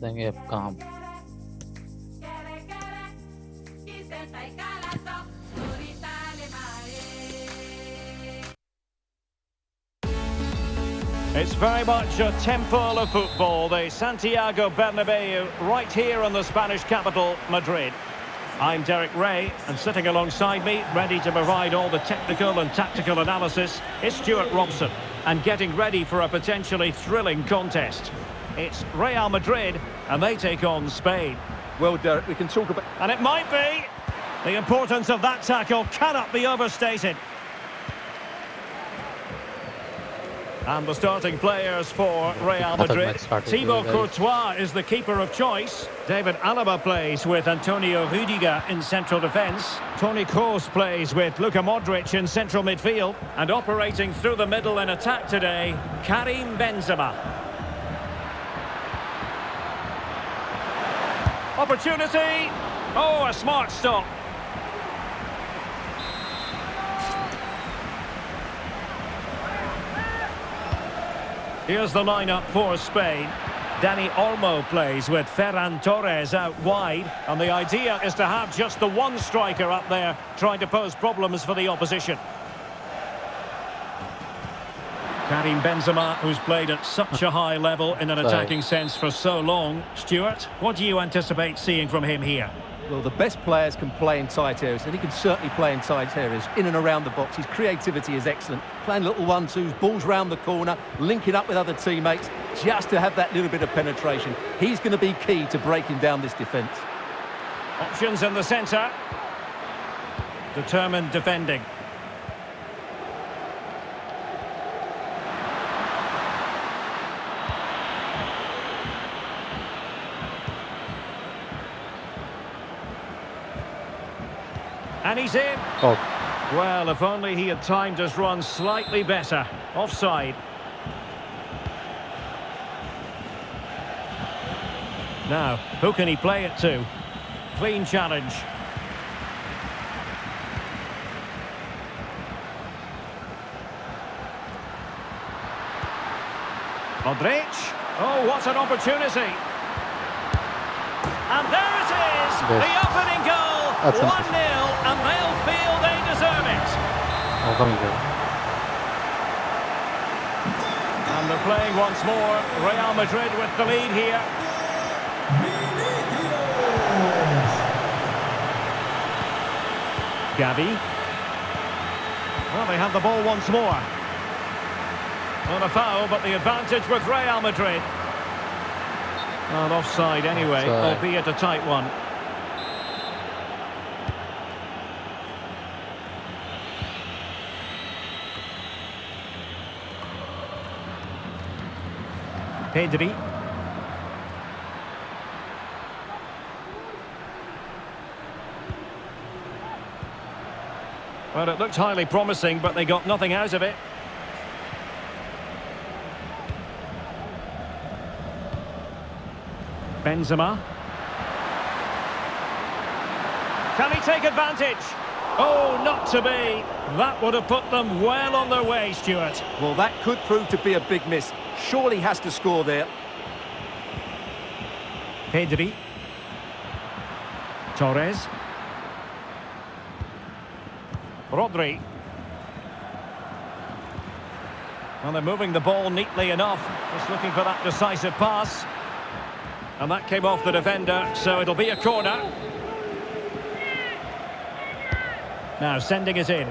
देंगे अब काम It's very much a temple of football, the Santiago Bernabeu, right here in the Spanish capital, Madrid. I'm Derek Ray, and sitting alongside me, ready to provide all the technical and tactical analysis, is Stuart Robson, and getting ready for a potentially thrilling contest. It's Real Madrid, and they take on Spain. Well, Derek, we can talk about... And it might be. The importance of that tackle cannot be overstated. And the starting players for Real Madrid. Thibaut Courtois is the keeper of choice. David Alaba plays with Antonio Rudiger in central defence. Toni Kroos plays with Luka Modric in central midfield. And operating through the middle in attack today, Karim Benzema. Opportunity. Oh, a smart stop. Here's the lineup for Spain. Dani Olmo plays with Ferran Torres out wide. And the idea is to have just the one striker up there trying to pose problems for the opposition. Karim Benzema, who's played at such a high level in an attacking sense for so long. Stuart, what do you anticipate seeing from him here? Well, the best players can play in tight areas, and he can certainly play in tight areas, in and around the box. His creativity is excellent. Playing little 1-2s, balls round the corner, linking up with other teammates, just to have that little bit of penetration. He's going to be key to breaking down this defence. Options in the centre. Determined defending. And he's in. Oh. Well, if only he had timed his run slightly better. Offside. Now, who can he play it to? Clean challenge. Modric. Oh, what an opportunity. And there it is. Yes. The opening goal. 1-0, and they'll feel they deserve it. And they're playing once more. Real Madrid with the lead here. Gavi. Well, they have the ball once more. Not a foul, but the advantage with Real Madrid. Well, offside anyway, albeit a tight one. Pedri. Well, it looked highly promising, but they got nothing out of it. Benzema. Can he take advantage? Oh, not to be. That would have put them well on their way, Stuart. Well, that could prove to be a big miss. Surely has to score there. Pedri. Torres. Rodri. Well, they're moving the ball neatly enough. Just looking for that decisive pass. And that came off the defender, so it'll be a corner. Now sending it in.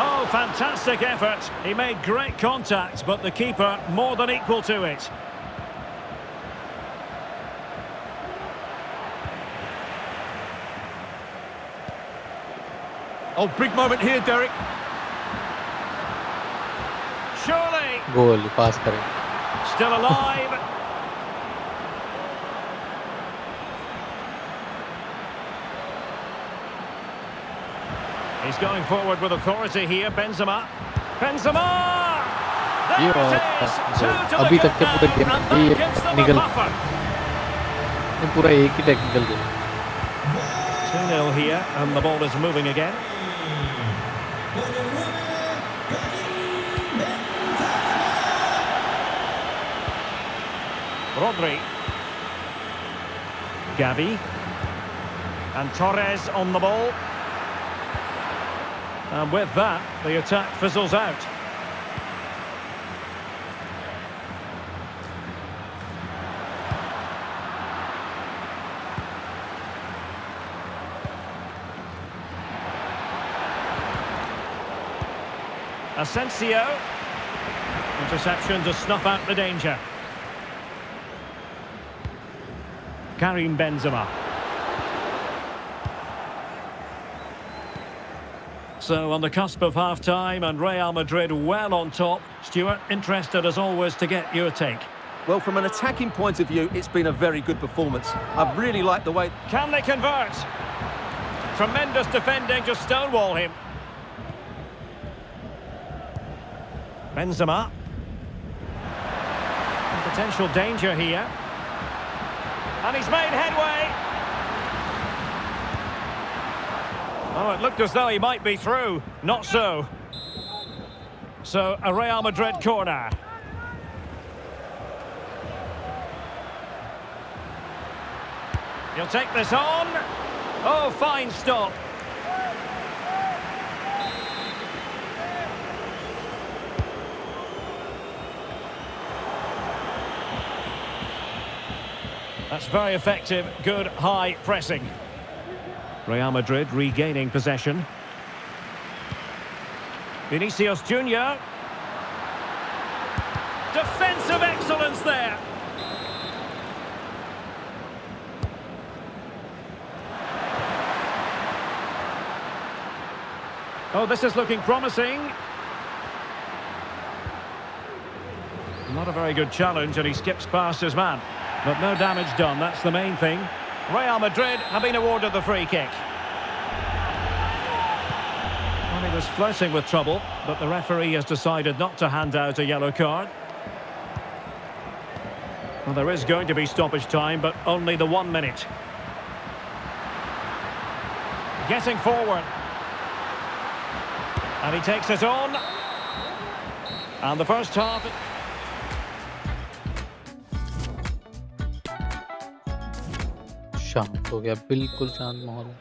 Oh, fantastic effort. He made great contact, but the keeper more than equal to it. Oh, big moment here, Derek. Surely. Goal, pass kare. Still alive. He's going forward with authority here, Benzema. Benzema! There it is! Two to अभी the तक के पूरे good game now, and में ये that gives them a निकल buffer. ये पूरा एक ही technical game 2-0 here, and the ball is moving again. Rodri. Gavi. And Torres on the ball. And with that, the attack fizzles out. Asensio. Interception to snuff out the danger. Karim Benzema. So on the cusp of half-time and Real Madrid well on top. Stuart, interested as always to get your take. Well, from an attacking point of view, it's been a very good performance. I've really liked the way... Can they convert? Tremendous defending to stonewall him. Benzema. Potential danger here. And he's made headway. Oh, it looked as though he might be through. Not so. So, a Real Madrid corner. He'll take this on. Oh, fine stop. That's very effective, good high pressing. Real Madrid regaining possession. Vinicius Junior. Defensive excellence there. Oh, this is looking promising. Not a very good challenge, and he skips past his man. But no damage done, that's the main thing. Real Madrid have been awarded the free kick. Well, he was flirting with trouble, but the referee has decided not to hand out a yellow card. Well, there is going to be stoppage time, but only the 1 minute. Getting forward. And he takes it on. And the first half... शांत हो गया, बिल्कुल शांत माहौल है।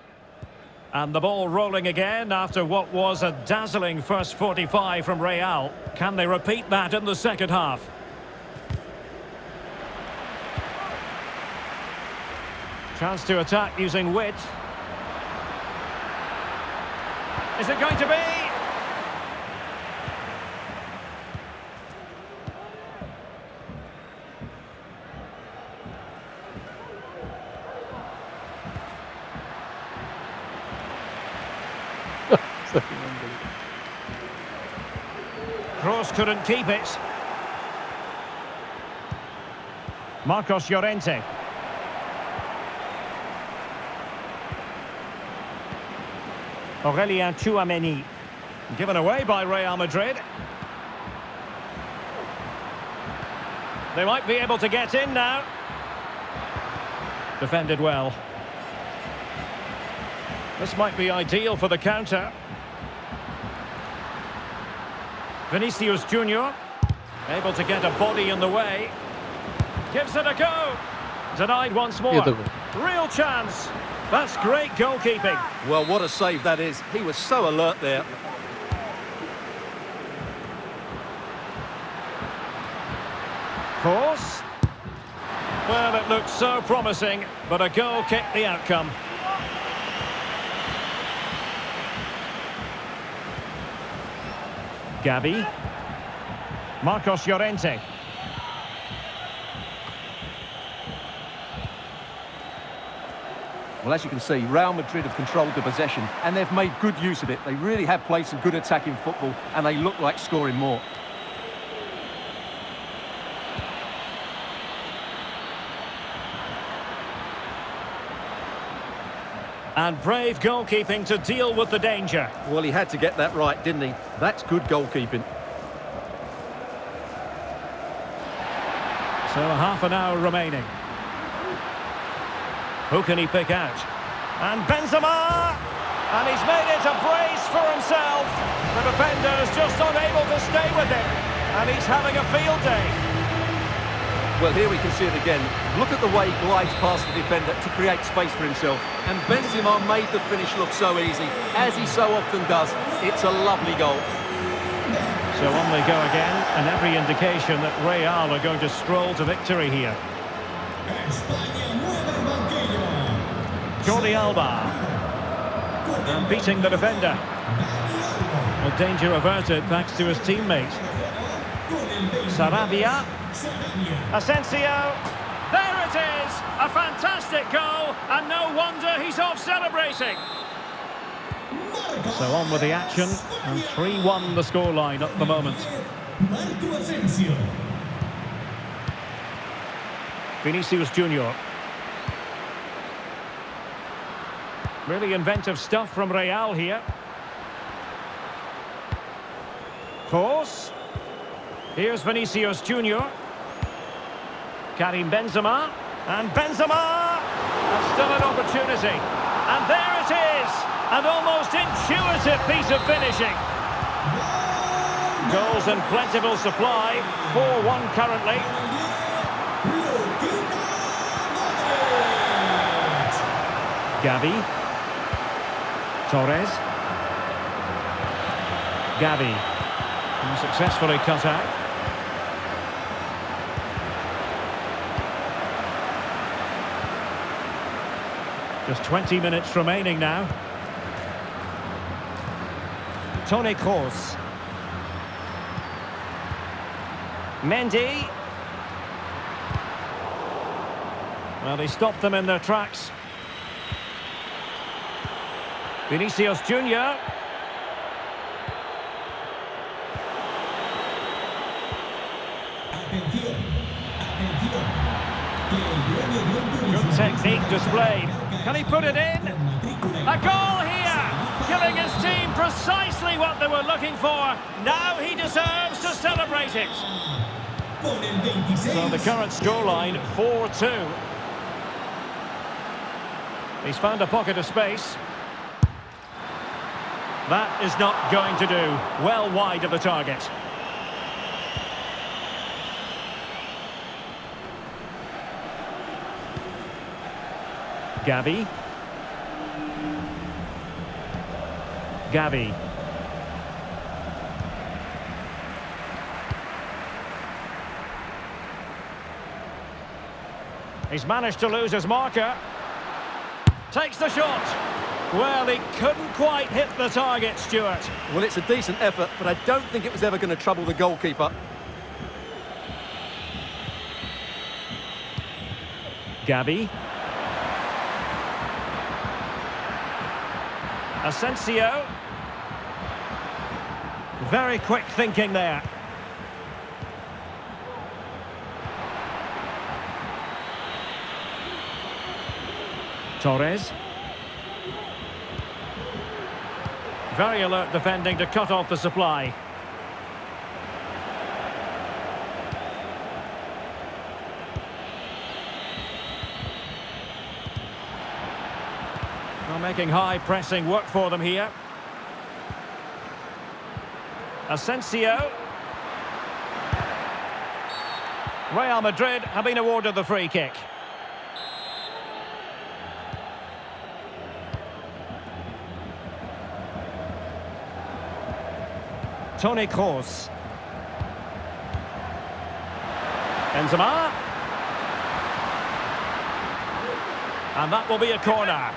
And the ball rolling again after what was a dazzling first 45 from Real. Can they repeat that in the second half? Chance to attack using width. Is it going to be? Kroos couldn't keep it. Marcos Llorente. Aurelien Tchouameni. Given away by Real Madrid. They might be able to get in now. Defended well. This might be ideal for the counter. Vinicius Junior, able to get a body in the way. Gives it a go. Denied once more. Real chance. That's great goalkeeping. Well, what a save that is. He was so alert there. Course. Well, it looked so promising, but a goal kicked the outcome. Gavi. Marcos Llorente. Well, as you can see, Real Madrid have controlled the possession and they've made good use of it. They really have played some good attacking football and they look like scoring more. And brave goalkeeping to deal with the danger. Well, he had to get that right, didn't he? That's good goalkeeping. So half an hour remaining. Who can he pick out? And Benzema! And he's made it a brace for himself. The defender is just unable to stay with him. And he's having a field day. Well, here we can see it again. Look at the way he glides past the defender to create space for himself. And Benzema made the finish look so easy, as he so often does. It's a lovely goal. So on they go again, and every indication that Real are going to stroll to victory here. Jordi Alba. And beating the defender. A danger averted thanks to his teammate. Sarabia. Asensio. There it is! A fantastic goal, and no wonder he's off celebrating. So on with the action, and 3-1 the scoreline at the moment. Vinicius Junior. Really inventive stuff from Real here. Course. Here's Vinicius Junior. Karim Benzema. And Benzema! And still an opportunity. And there it is! An almost intuitive piece of finishing. Goals in plentiful supply. 4-1 currently. Gavi. Torres. Gavi. And successfully cut out. Just 20 minutes remaining now. Toni Kroos. Mendy. Well, they stopped them in their tracks. Vinicius Junior. Good technique displayed. Can he put it in? A goal here! Giving his team precisely what they were looking for. Now he deserves to celebrate it. So the current scoreline, 4-2. He's found a pocket of space. That is not going to do. Well wide of the target. Gavi. Gavi. He's managed to lose his marker. Takes the shot. Well, he couldn't quite hit the target, Stuart. Well, it's a decent effort, but I don't think it was ever going to trouble the goalkeeper. Gavi. Asensio. Very quick thinking there. Torres. Very alert defending to cut off the supply. Well, making high pressing work for them here. Asensio. Real Madrid have been awarded the free kick. Toni Kroos. Benzema. And that will be a corner.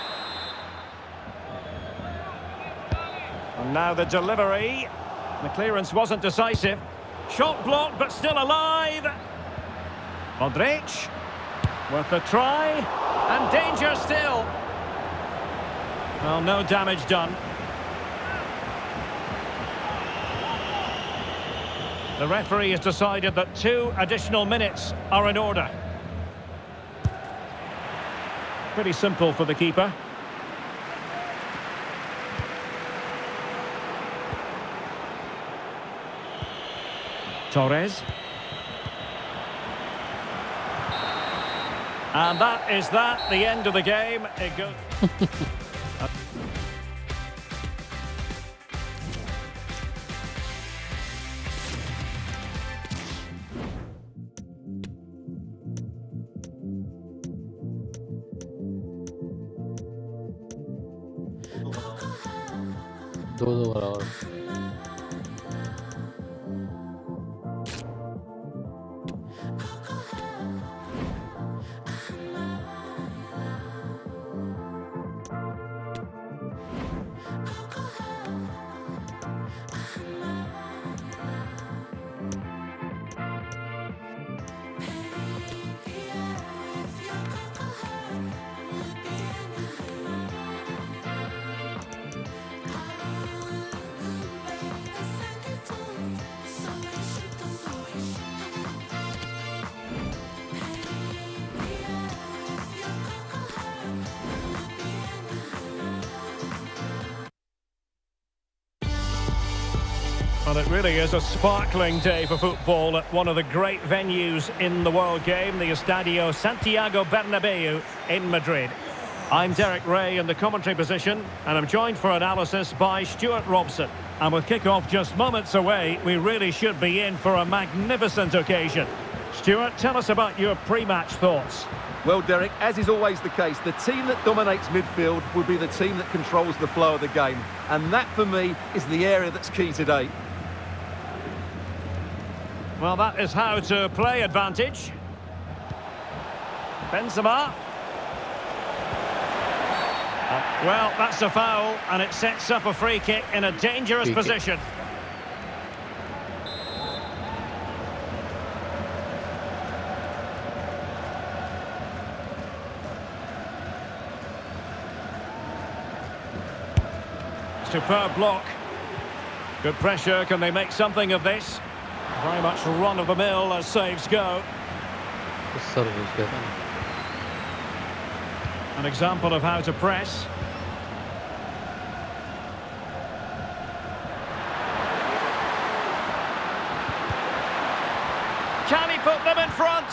And now the delivery. The clearance wasn't decisive. Shot blocked, but still alive. Modric. Worth a try. And danger still. Well, no damage done. The referee has decided that 2 additional minutes are in order. Pretty simple for the keeper. Torres. And that is that, the end of the game. It goes... दो बराबर Well, it really is a sparkling day for football at one of the great venues in the world game, the Estadio Santiago Bernabeu in Madrid. I'm Derek Ray in the commentary position, and I'm joined for analysis by Stuart Robson. And with kick-off just moments away, we really should be in for a magnificent occasion. Stuart, tell us about your pre-match thoughts. Well, Derek, as is always the case, the team that dominates midfield will be the team that controls the flow of the game. And that, for me, is the area that's key today. Well, that is how to play advantage. Benzema. Well, that's a foul, and it sets up a free kick in a dangerous Free kick. position. Superb block. Good pressure. Can they make something of this? Very much run-of-the-mill as saves go. Service के An example of how to press. Can he put them in front?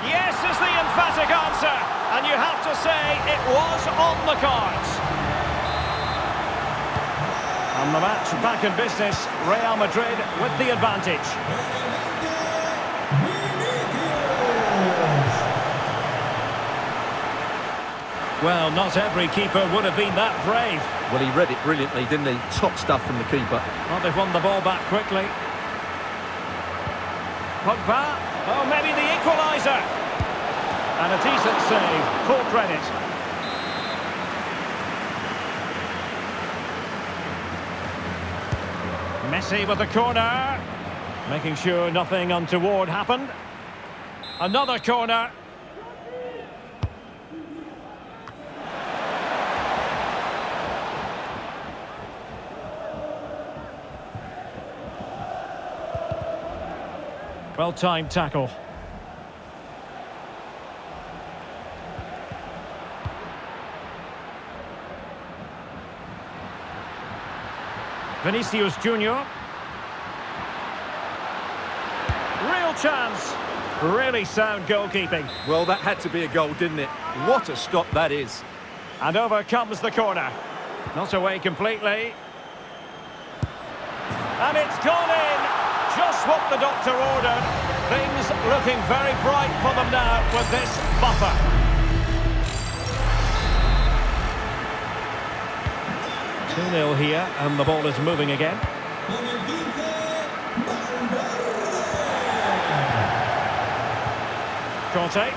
Yes is the emphatic answer. And you have to say it was on the cards. And the match back in business. Real Madrid with the advantage. Well, not every keeper would have been that brave. Well, he read it brilliantly, didn't he? Top stuff from the keeper. Well, they've won the ball back quickly. Pogba. Oh, maybe the equaliser. And a decent save. Full credit. Messi with the corner. Making sure nothing untoward happened. Another corner. Well-timed tackle. Vinicius Junior. Real chance. Really sound goalkeeping. Well, that had to be a goal, didn't it? What a stop that is. And over comes the corner. Not away completely. And it's gone in. Just what the doctor ordered. Things looking very bright for them now with this buffer. Two 0 here, and the ball is moving again. Conte.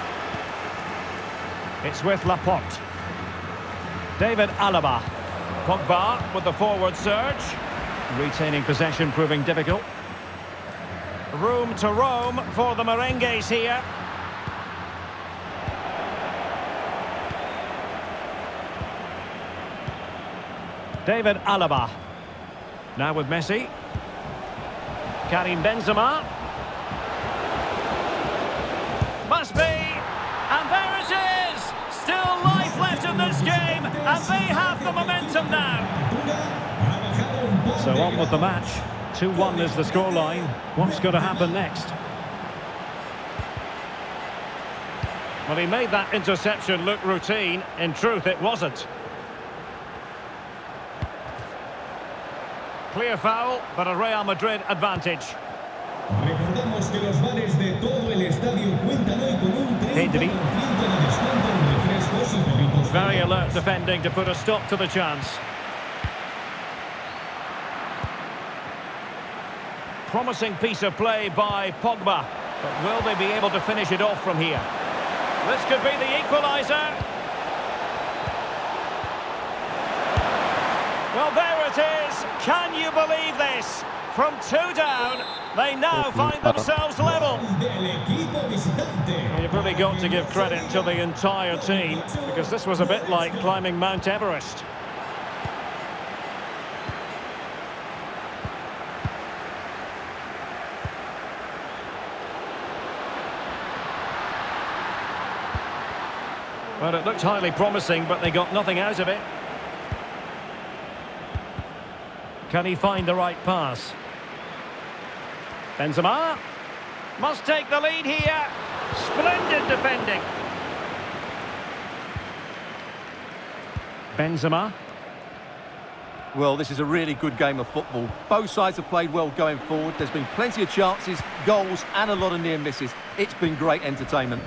It's with Laporte. David Alaba. Pogba with the forward surge. Retaining possession proving difficult. Room to roam for the merengues here. David Alaba. Now with Messi. Karim Benzema. Must be. And there it is. Still life left in this game. And they have the momentum now. So on with the match. 2-1 is the scoreline. What's going to happen next? Well, he made that interception look routine. In truth, it wasn't. Clear foul, but a Real Madrid advantage. Recordamos que los bares de todo el estadio cuentan hoy con un 30% de descuento en refrescos y perritos. Very alert defending to put a stop to the chance. Promising piece of play by Pogba, but will they be able to finish it off from here? This could be the equaliser. Well, there it is. Can you believe this? From 2 down, they now find themselves level. Well, you've really got to give credit to the entire team, because this was a bit like climbing Mount Everest. Well, it looked highly promising, but they got nothing out of it. Can he find the right pass? Benzema must take the lead here. Splendid defending. Benzema. Well, this is a really good game of football. Both sides have played well going forward. There's been plenty of chances, goals and a lot of near misses. It's been great entertainment.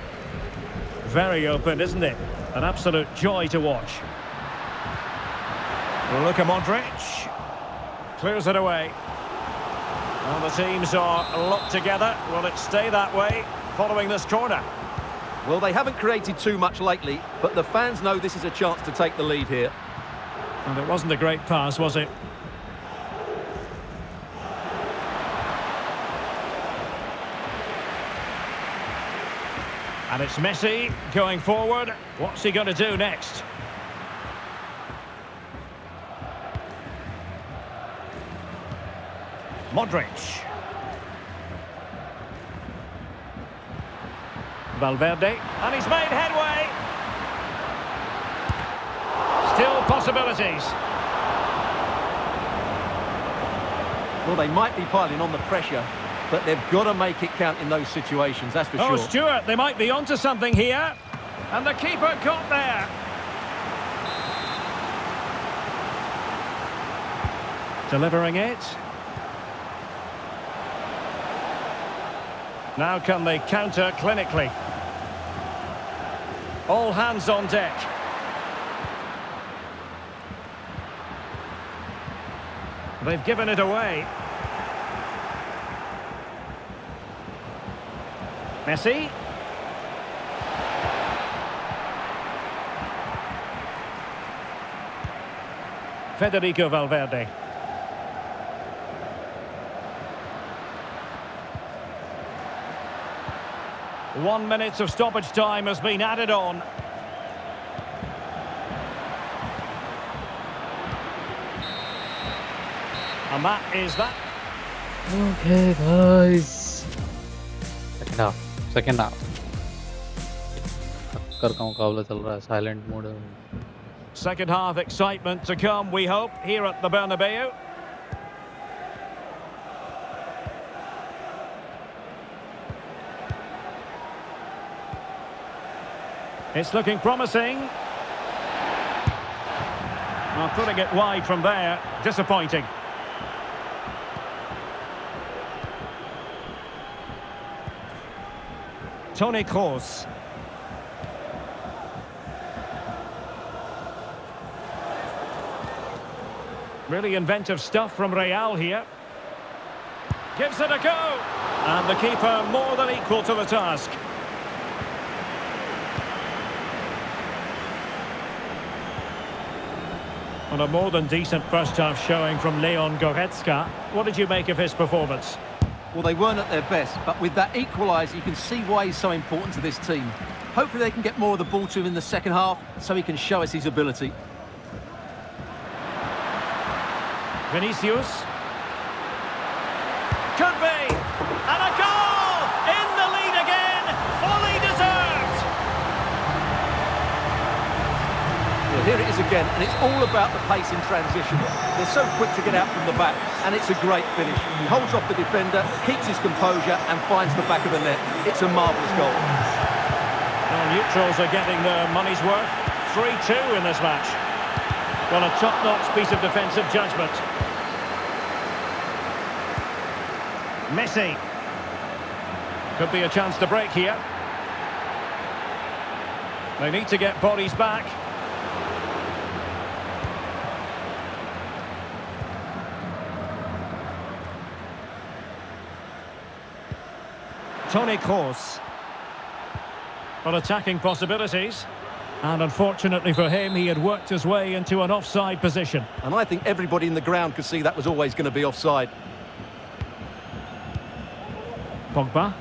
Very open, isn't it? An absolute joy to watch. Luka Modric clears it away. Well, the teams are locked together. Will it stay that way following this corner? Well, they haven't created too much lately, but the fans know this is a chance to take the lead here. And it wasn't a great pass, was it? And it's Messi going forward. What's he going to do next? Modric. Valverde. And he's made headway. Still possibilities. Well, they might be piling on the pressure, but they've got to make it count in those situations, that's for Oh, sure. Stuart, they might be onto something here. And the keeper got there. Delivering it. Now can they counter clinically? All hands on deck. They've given it away. Messi. Federico Valverde. One minute of stoppage time has been added on. And that is that. Okay, guys. Second half. टक्कर का मुकाबला चल रहा है, silent mode है. Second half excitement to come, we hope, here at the Bernabeu. It's looking promising. Well, putting it wide from there, disappointing. Toni Kroos. Really inventive stuff from Real here. Gives it a go. And the keeper more than equal to the task. And a more than decent first half showing from Leon Goretzka. What did you make of his performance? Well, they weren't at their best, but with that equaliser, you can see why he's so important to this team. Hopefully they can get more of the ball to him in the second half, so he can show us his ability. Vinicius. Could be. And a goal! In the lead again! Fully deserved! Well, here it is again, and it's all about the pace in transition. They're so quick to get out from the back, and it's a great finish. He holds off the defender, keeps his composure, and finds the back of the net. It's a marvellous goal. Well, neutrals are getting their money's worth. 3-2 in this match. Well, a top-notch piece of defensive judgment. Messi. Could be a chance to break here. They need to get bodies back. Toni Kroos. Well, attacking possibilities. And unfortunately for him, he had worked his way into an offside position. And I think everybody in the ground could see that was always going to be offside. Pogba.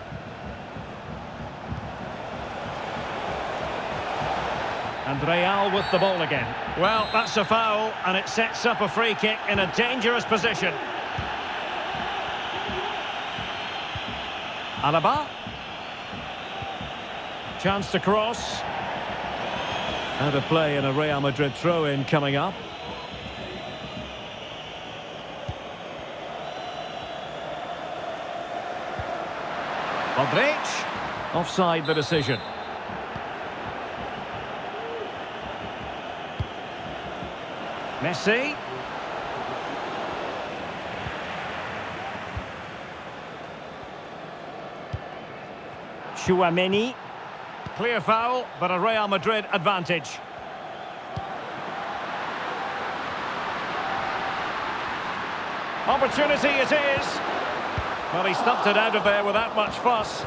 And Real with the ball again. Well, that's a foul, and it sets up a free kick in a dangerous position. Alaba. Chance to cross. Out of play in a Real Madrid throw-in coming up. Modric. Offside the decision. Messi. Chouameni. Clear foul, but a Real Madrid advantage. Opportunity it is. Well, he stumped it out of there without much fuss.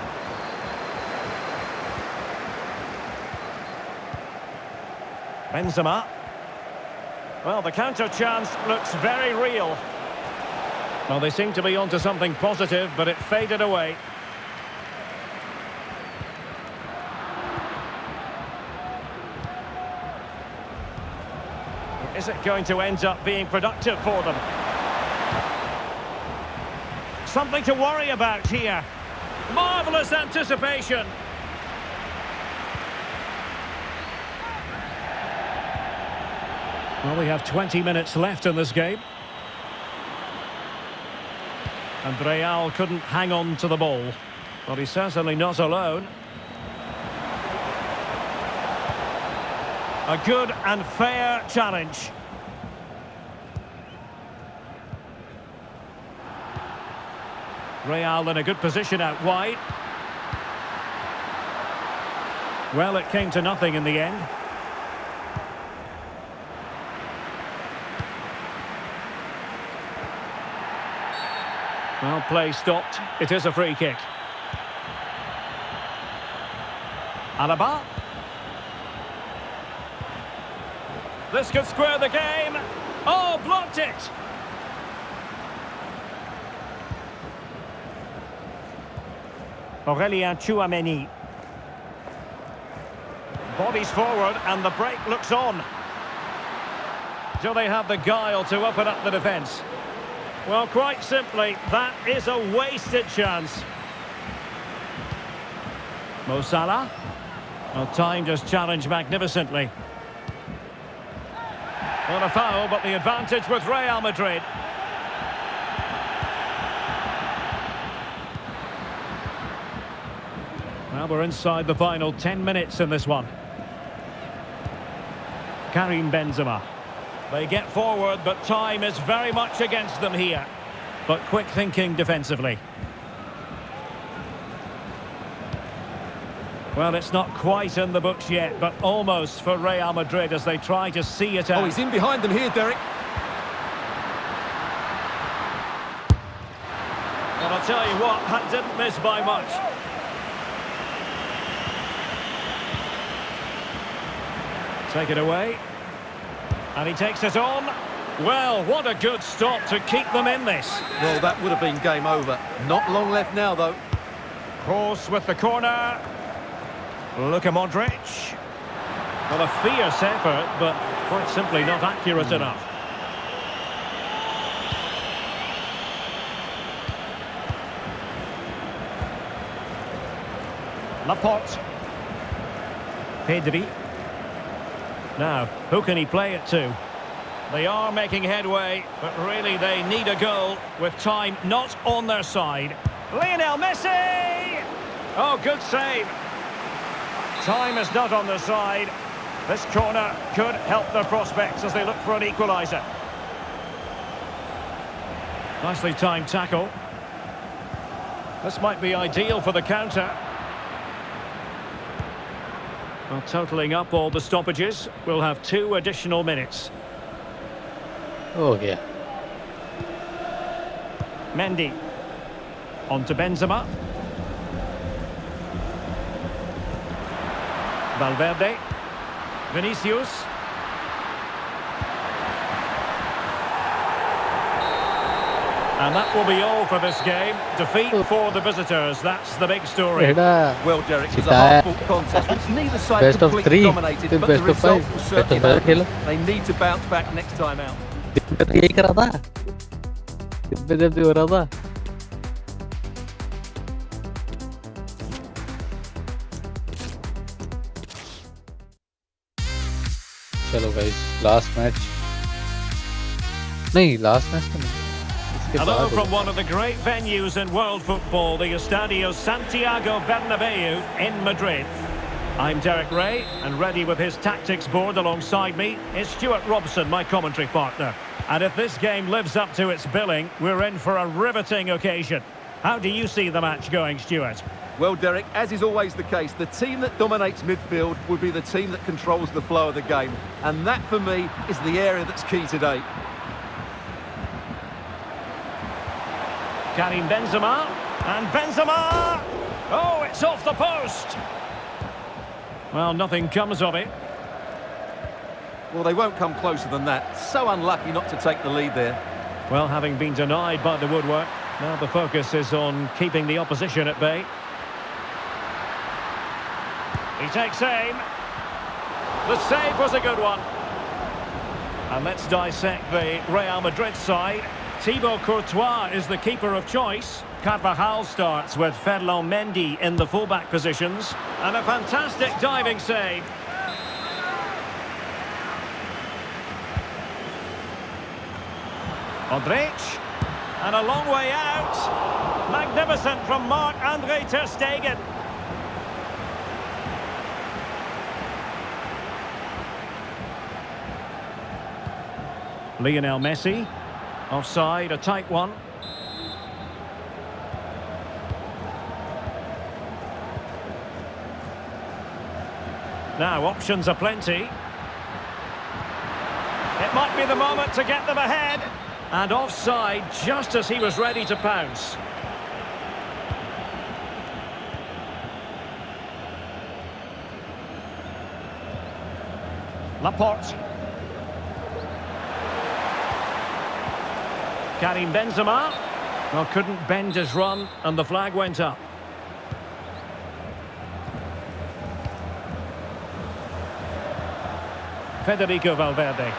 Benzema. Well, the counter chance looks very real. Well, they seem to be onto something positive, but it faded away. Is it going to end up being productive for them? Something to worry about here. Marvellous anticipation. Well, we have 20 minutes left in this game. And Real couldn't hang on to the ball. Well, he's certainly not alone. A good and fair challenge. Real in a good position out wide. Well, it came to nothing in the end. Well, play stopped. It is a free kick. Alaba. This could square the game. Oh, blocked it. Aurélien Tchouaméni. Bodies forward and the break looks on. Do they have the guile to open up the defence? Well, quite simply, that is a wasted chance. Mo Salah. Well, timed his challenge magnificently. Not a foul, but the advantage with Real Madrid. Well, we're inside the final 10 minutes in this one. Karim Benzema. They get forward, but time is very much against them here. But quick thinking defensively. Well, it's not quite in the books yet, but almost for Real Madrid as they try to see it out. Oh, he's in behind them here, Derek. And I'll tell you what, that didn't miss by much. Take it away. And he takes it on. Well, what a good stop to keep them in this. Well, that would have been game over. Not long left now, though. Kroos with the corner. Luka Modric. Well, a fierce effort, but quite simply not accurate enough. Laporte. Pedri. Now, who can he play it to? They are making headway, but really they need a goal with time not on their side. Lionel Messi! Oh, good save. Time is not on their side. This corner could help their prospects as they look for an equaliser. Nicely timed tackle. This might be ideal for the counter. Well, totalling up all the stoppages, we'll have 2 additional minutes. Oh, yeah. Mendy. On to Benzema. Valverde. Vinicius. And that will be all for this game. Defeat for the visitors. That's the big story. Well, Derek, it was a hard-fought contest, which neither side Best of completely 3, dominated, then but the best of result 5. will certainly Best of 5 help them. They need to bounce back next time out. यही करा था जब हो रहा था चलो guys last match नहीं last match तो नहीं इसके Hello बाद from one of the great venues in world football, the Estadio Santiago Bernabeu in Madrid. I'm Derek Ray, and ready with his tactics board alongside me is Stuart Robson, my commentary partner. And if this game lives up to its billing, we're in for a riveting occasion. How do you see the match going, Stuart? Well, Derek, as is always the case, the team that dominates midfield will be the team that controls the flow of the game. And that, for me, is the area that's key today. Karim Benzema, and Benzema! Oh, it's off the post! Well, nothing comes of it. Well, they won't come closer than that. So unlucky not to take the lead there. Well, having been denied by the woodwork, now the focus is on keeping the opposition at bay. He takes aim. The save was a good one. And let's dissect the Real Madrid side. Thibaut Courtois is the keeper of choice. Carvajal starts with Ferland Mendy in the fullback positions. And a fantastic diving save. Modric. And a long way out. Magnificent from Marc-Andre ter Stegen. Lionel Messi. Offside, a tight one. Now, options are plenty. It might be the moment to get them ahead. And offside just as he was ready to pounce. Laporte. Karim Benzema. Well, couldn't bend his run and the flag went up. Federico Valverde.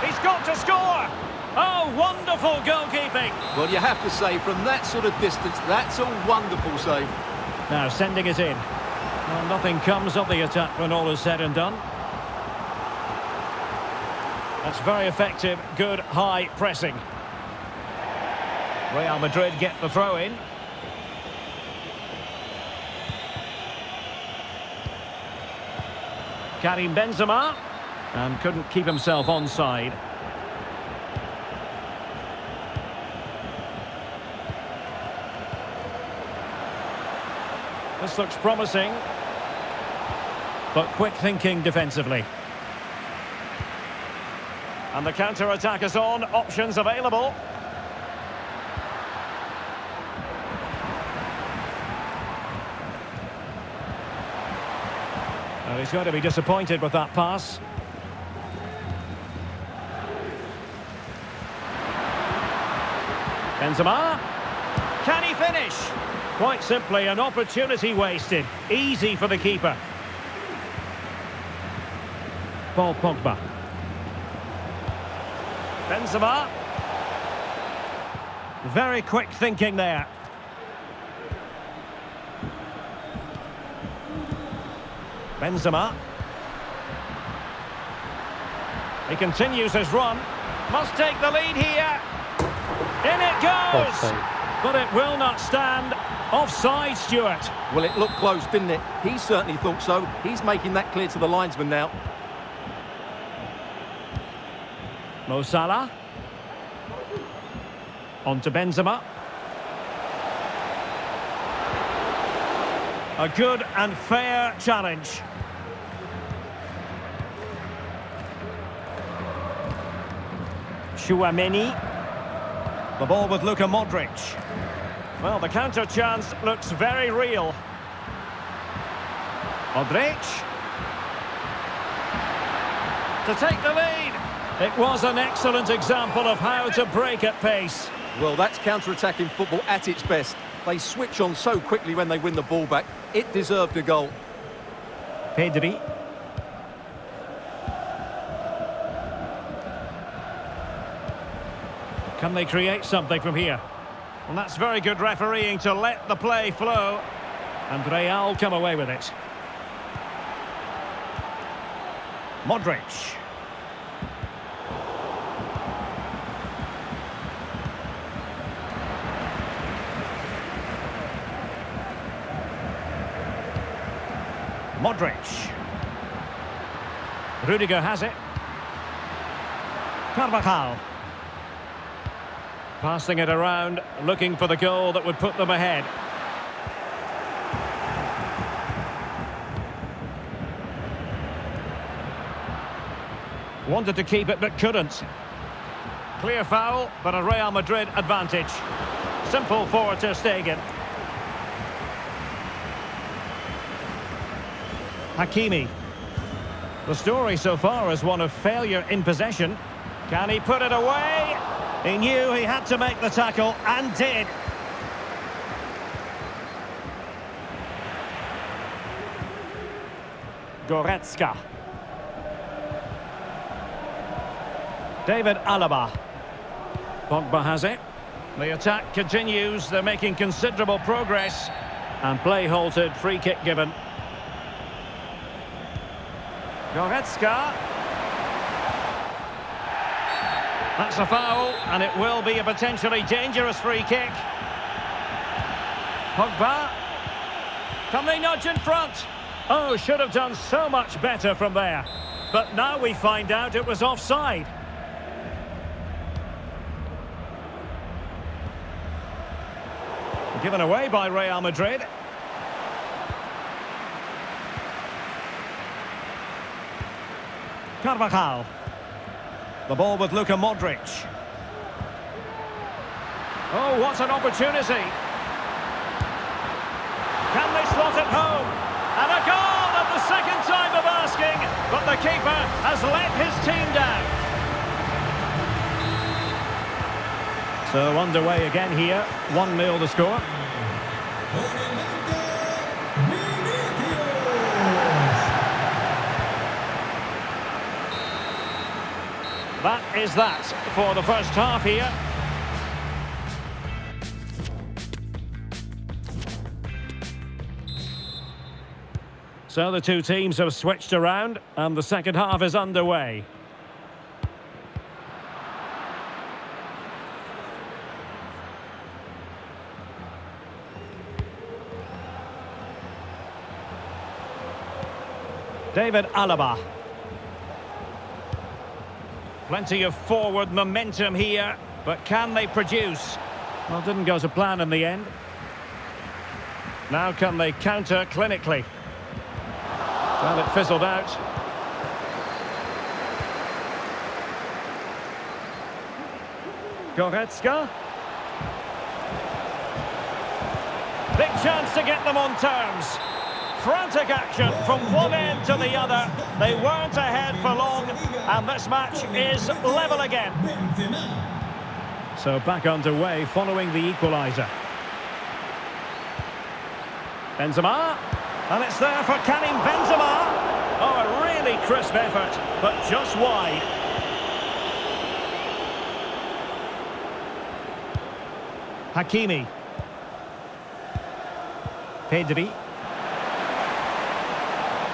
He's got to score! Oh, wonderful goalkeeping! Well, you have to say, from that sort of distance, that's a wonderful save. Now sending it in. Well, nothing comes of the attack when all is said and done. That's very effective, good high pressing. Real Madrid get the throw in. Karim Benzema. And couldn't keep himself onside. This looks promising. But quick thinking defensively. And the counter-attack is on, options available. Well, he's going to be disappointed with that pass. Benzema. Can he finish? Quite simply, an opportunity wasted. Easy for the keeper. Paul Pogba. Benzema. Very quick thinking there. Benzema. He continues his run. Must take the lead here. In it goes! Offside. But it will not stand. Offside, Stuart. Well, it looked close, didn't it? He certainly thought so. He's making that clear to the linesman now. Mo Salah. On to Benzema. A good and fair challenge. Chouameni. The ball with Luka Modric. Well, the counter chance looks very real. Modric. To take the lead. It was an excellent example of how to break at pace. Well, that's counter-attacking football at its best. They switch on so quickly when they win the ball back. It deserved a goal. Pedri. Can they create something from here? Well, that's very good refereeing to let the play flow. And Real come away with it. Modric. Modric. Rudiger has it. Carvajal. Passing it around, looking for the goal that would put them ahead. Wanted to keep it but couldn't. Clear foul, but a Real Madrid advantage. Simple for ter Stegen. Hakimi. The story so far is one of failure in possession. Can he put it away? He knew he had to make the tackle and did. Goretzka. David Alaba. Pogba has it. The attack continues. They're making considerable progress. And play halted, free kick given. Goretzka. That's a foul, and it will be a potentially dangerous free kick. Pogba. Can they nudge in front? Oh, should have done so much better from there. But now we find out it was offside. Given away by Real Madrid. Carvajal. The ball with Luka Modric. Oh, what an opportunity. Can they slot it home? And a goal at the second time of asking, but the keeper has let his team down. So underway again here, 1-0 the score. That is that for the first half here. So the two teams have switched around and the second half is underway. David Alaba. Plenty of forward momentum here, but can they produce? Well, didn't go to plan in the end. Now can they counter clinically? Well, it fizzled out. Goretzka. Big chance to get them on terms. Frantic action from one end to the other. They weren't ahead for long, and this match is level again. So back underway following the equaliser. Benzema, and it's there for Karim Benzema. Oh, a really crisp effort, but just wide. Hakimi. Pedri.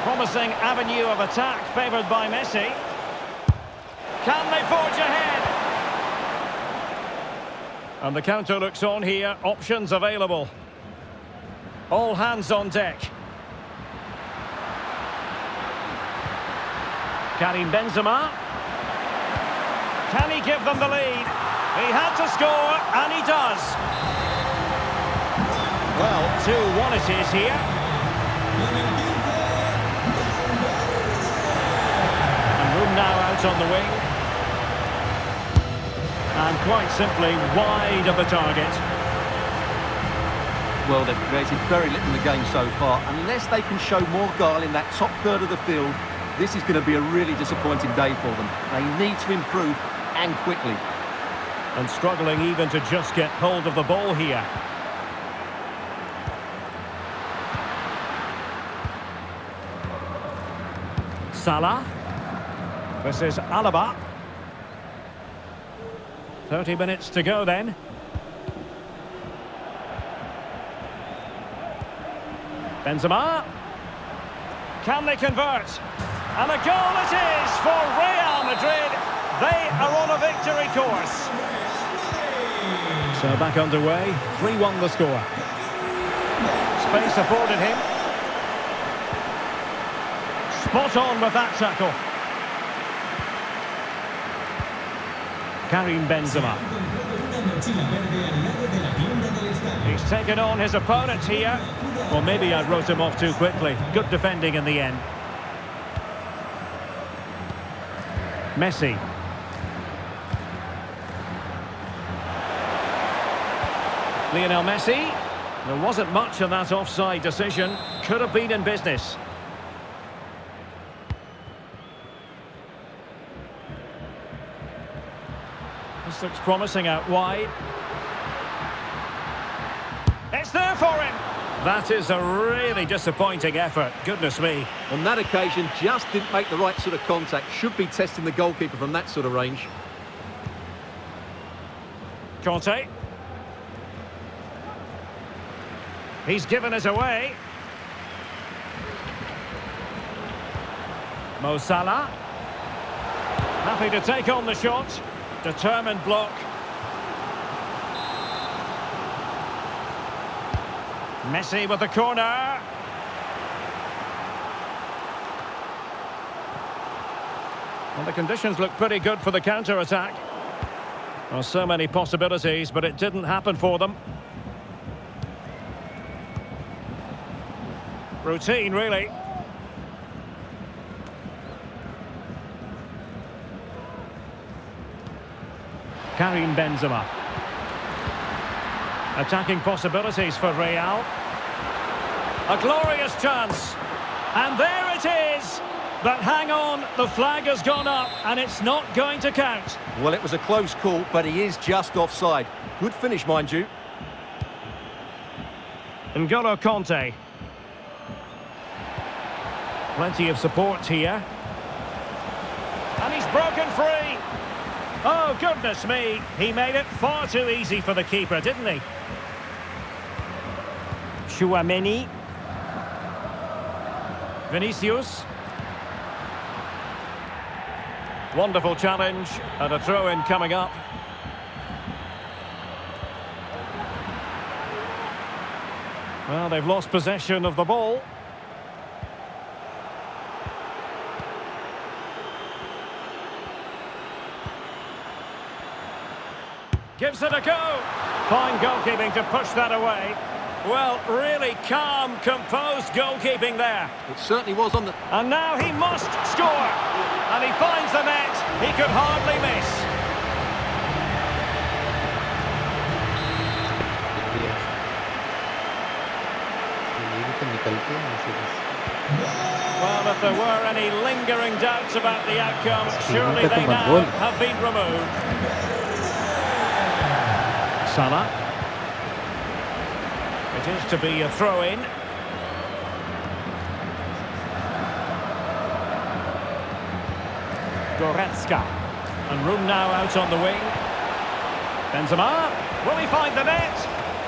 Promising avenue of attack favoured by Messi. Can they forge ahead? And the counter looks on here. Options available. All hands on deck. Karim Benzema. Can he give them the lead? He had to score, and he does. Well, 2-1 it is here. And room now out on the wing. And quite simply wide of the target. Well, they've created very little in the game so far. Unless they can show more guile in that top third of the field, this is going to be a really disappointing day for them. They need to improve, and quickly. And struggling even to just get hold of the ball here. Salah. This is Alaba. 30 minutes to go then. Benzema. Can they convert? And a goal it is for Real Madrid. They are on a victory course. So back underway, 3-1 the score. Space afforded him. Spot on with that tackle. Karim Benzema. He's taken on his opponent here. Well, maybe I wrote him off too quickly. Good defending in the end. Messi. Lionel Messi. There wasn't much in that offside decision. Could have been in business. This looks promising out wide. It's there for him. That is a really disappointing effort. Goodness me. On that occasion, just didn't make the right sort of contact. Should be testing the goalkeeper from that sort of range. Conte. He's given us away. Mo Salah. Happy to take on the shot. Determined block. Messi with the corner. Well, the conditions look pretty good for the counter-attack. Well, so many possibilities, but it didn't happen for them. Routine, really. Karim Benzema. Attacking possibilities for Real. A glorious chance. And there it is. But hang on, the flag has gone up and it's not going to count. Well, it was a close call, but he is just offside. Good finish, mind you. N'Golo Conte. Plenty of support here. And he's broken free. Oh, goodness me. He made it far too easy for the keeper, didn't he? Chouameni. Vinicius. Wonderful challenge and a throw-in coming up. Well, they've lost possession of the ball. Gives it a go. Fine goalkeeping to push that away. Well, really calm, composed goalkeeping there. It certainly was on the... And now he must score. And he finds the net. He could hardly miss. Well, if there were any lingering doubts about the outcome, surely they now have been removed. Salah. It is to be a throw-in. Goretzka. And room now out on the wing. Benzema. Will he find the net?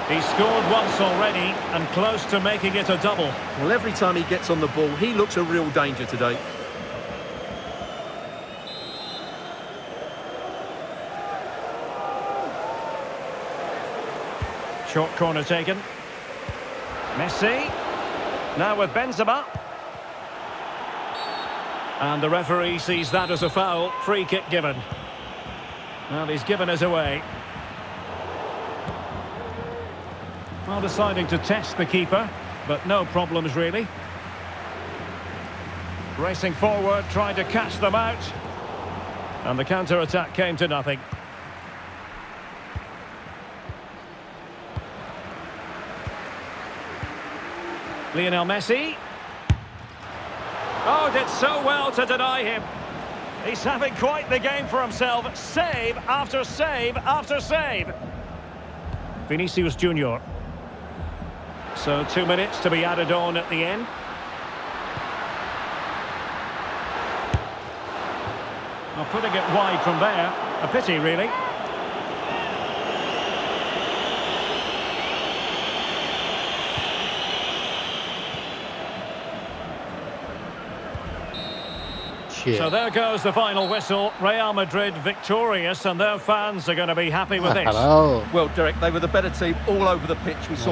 He's scored once already and close to making it a double. Well, every time he gets on the ball, he looks a real danger today. Short corner taken. Messi. Now with Benzema. And the referee sees that as a foul. Free kick given. Well, he's given us away. Well, deciding to test the keeper, but no problems really. Racing forward, trying to catch them out. And the counter-attack came to nothing. Lionel Messi. Oh, did so well to deny him. He's having quite the game for himself. Save after save after save. Vinicius Junior. So 2 minutes to be added on at the end. Well, putting it wide from there. A pity, really. So there goes the final whistle. Real Madrid victorious, and their fans are going to be happy with this. Well, Derek, they were the better team all over the pitch. We saw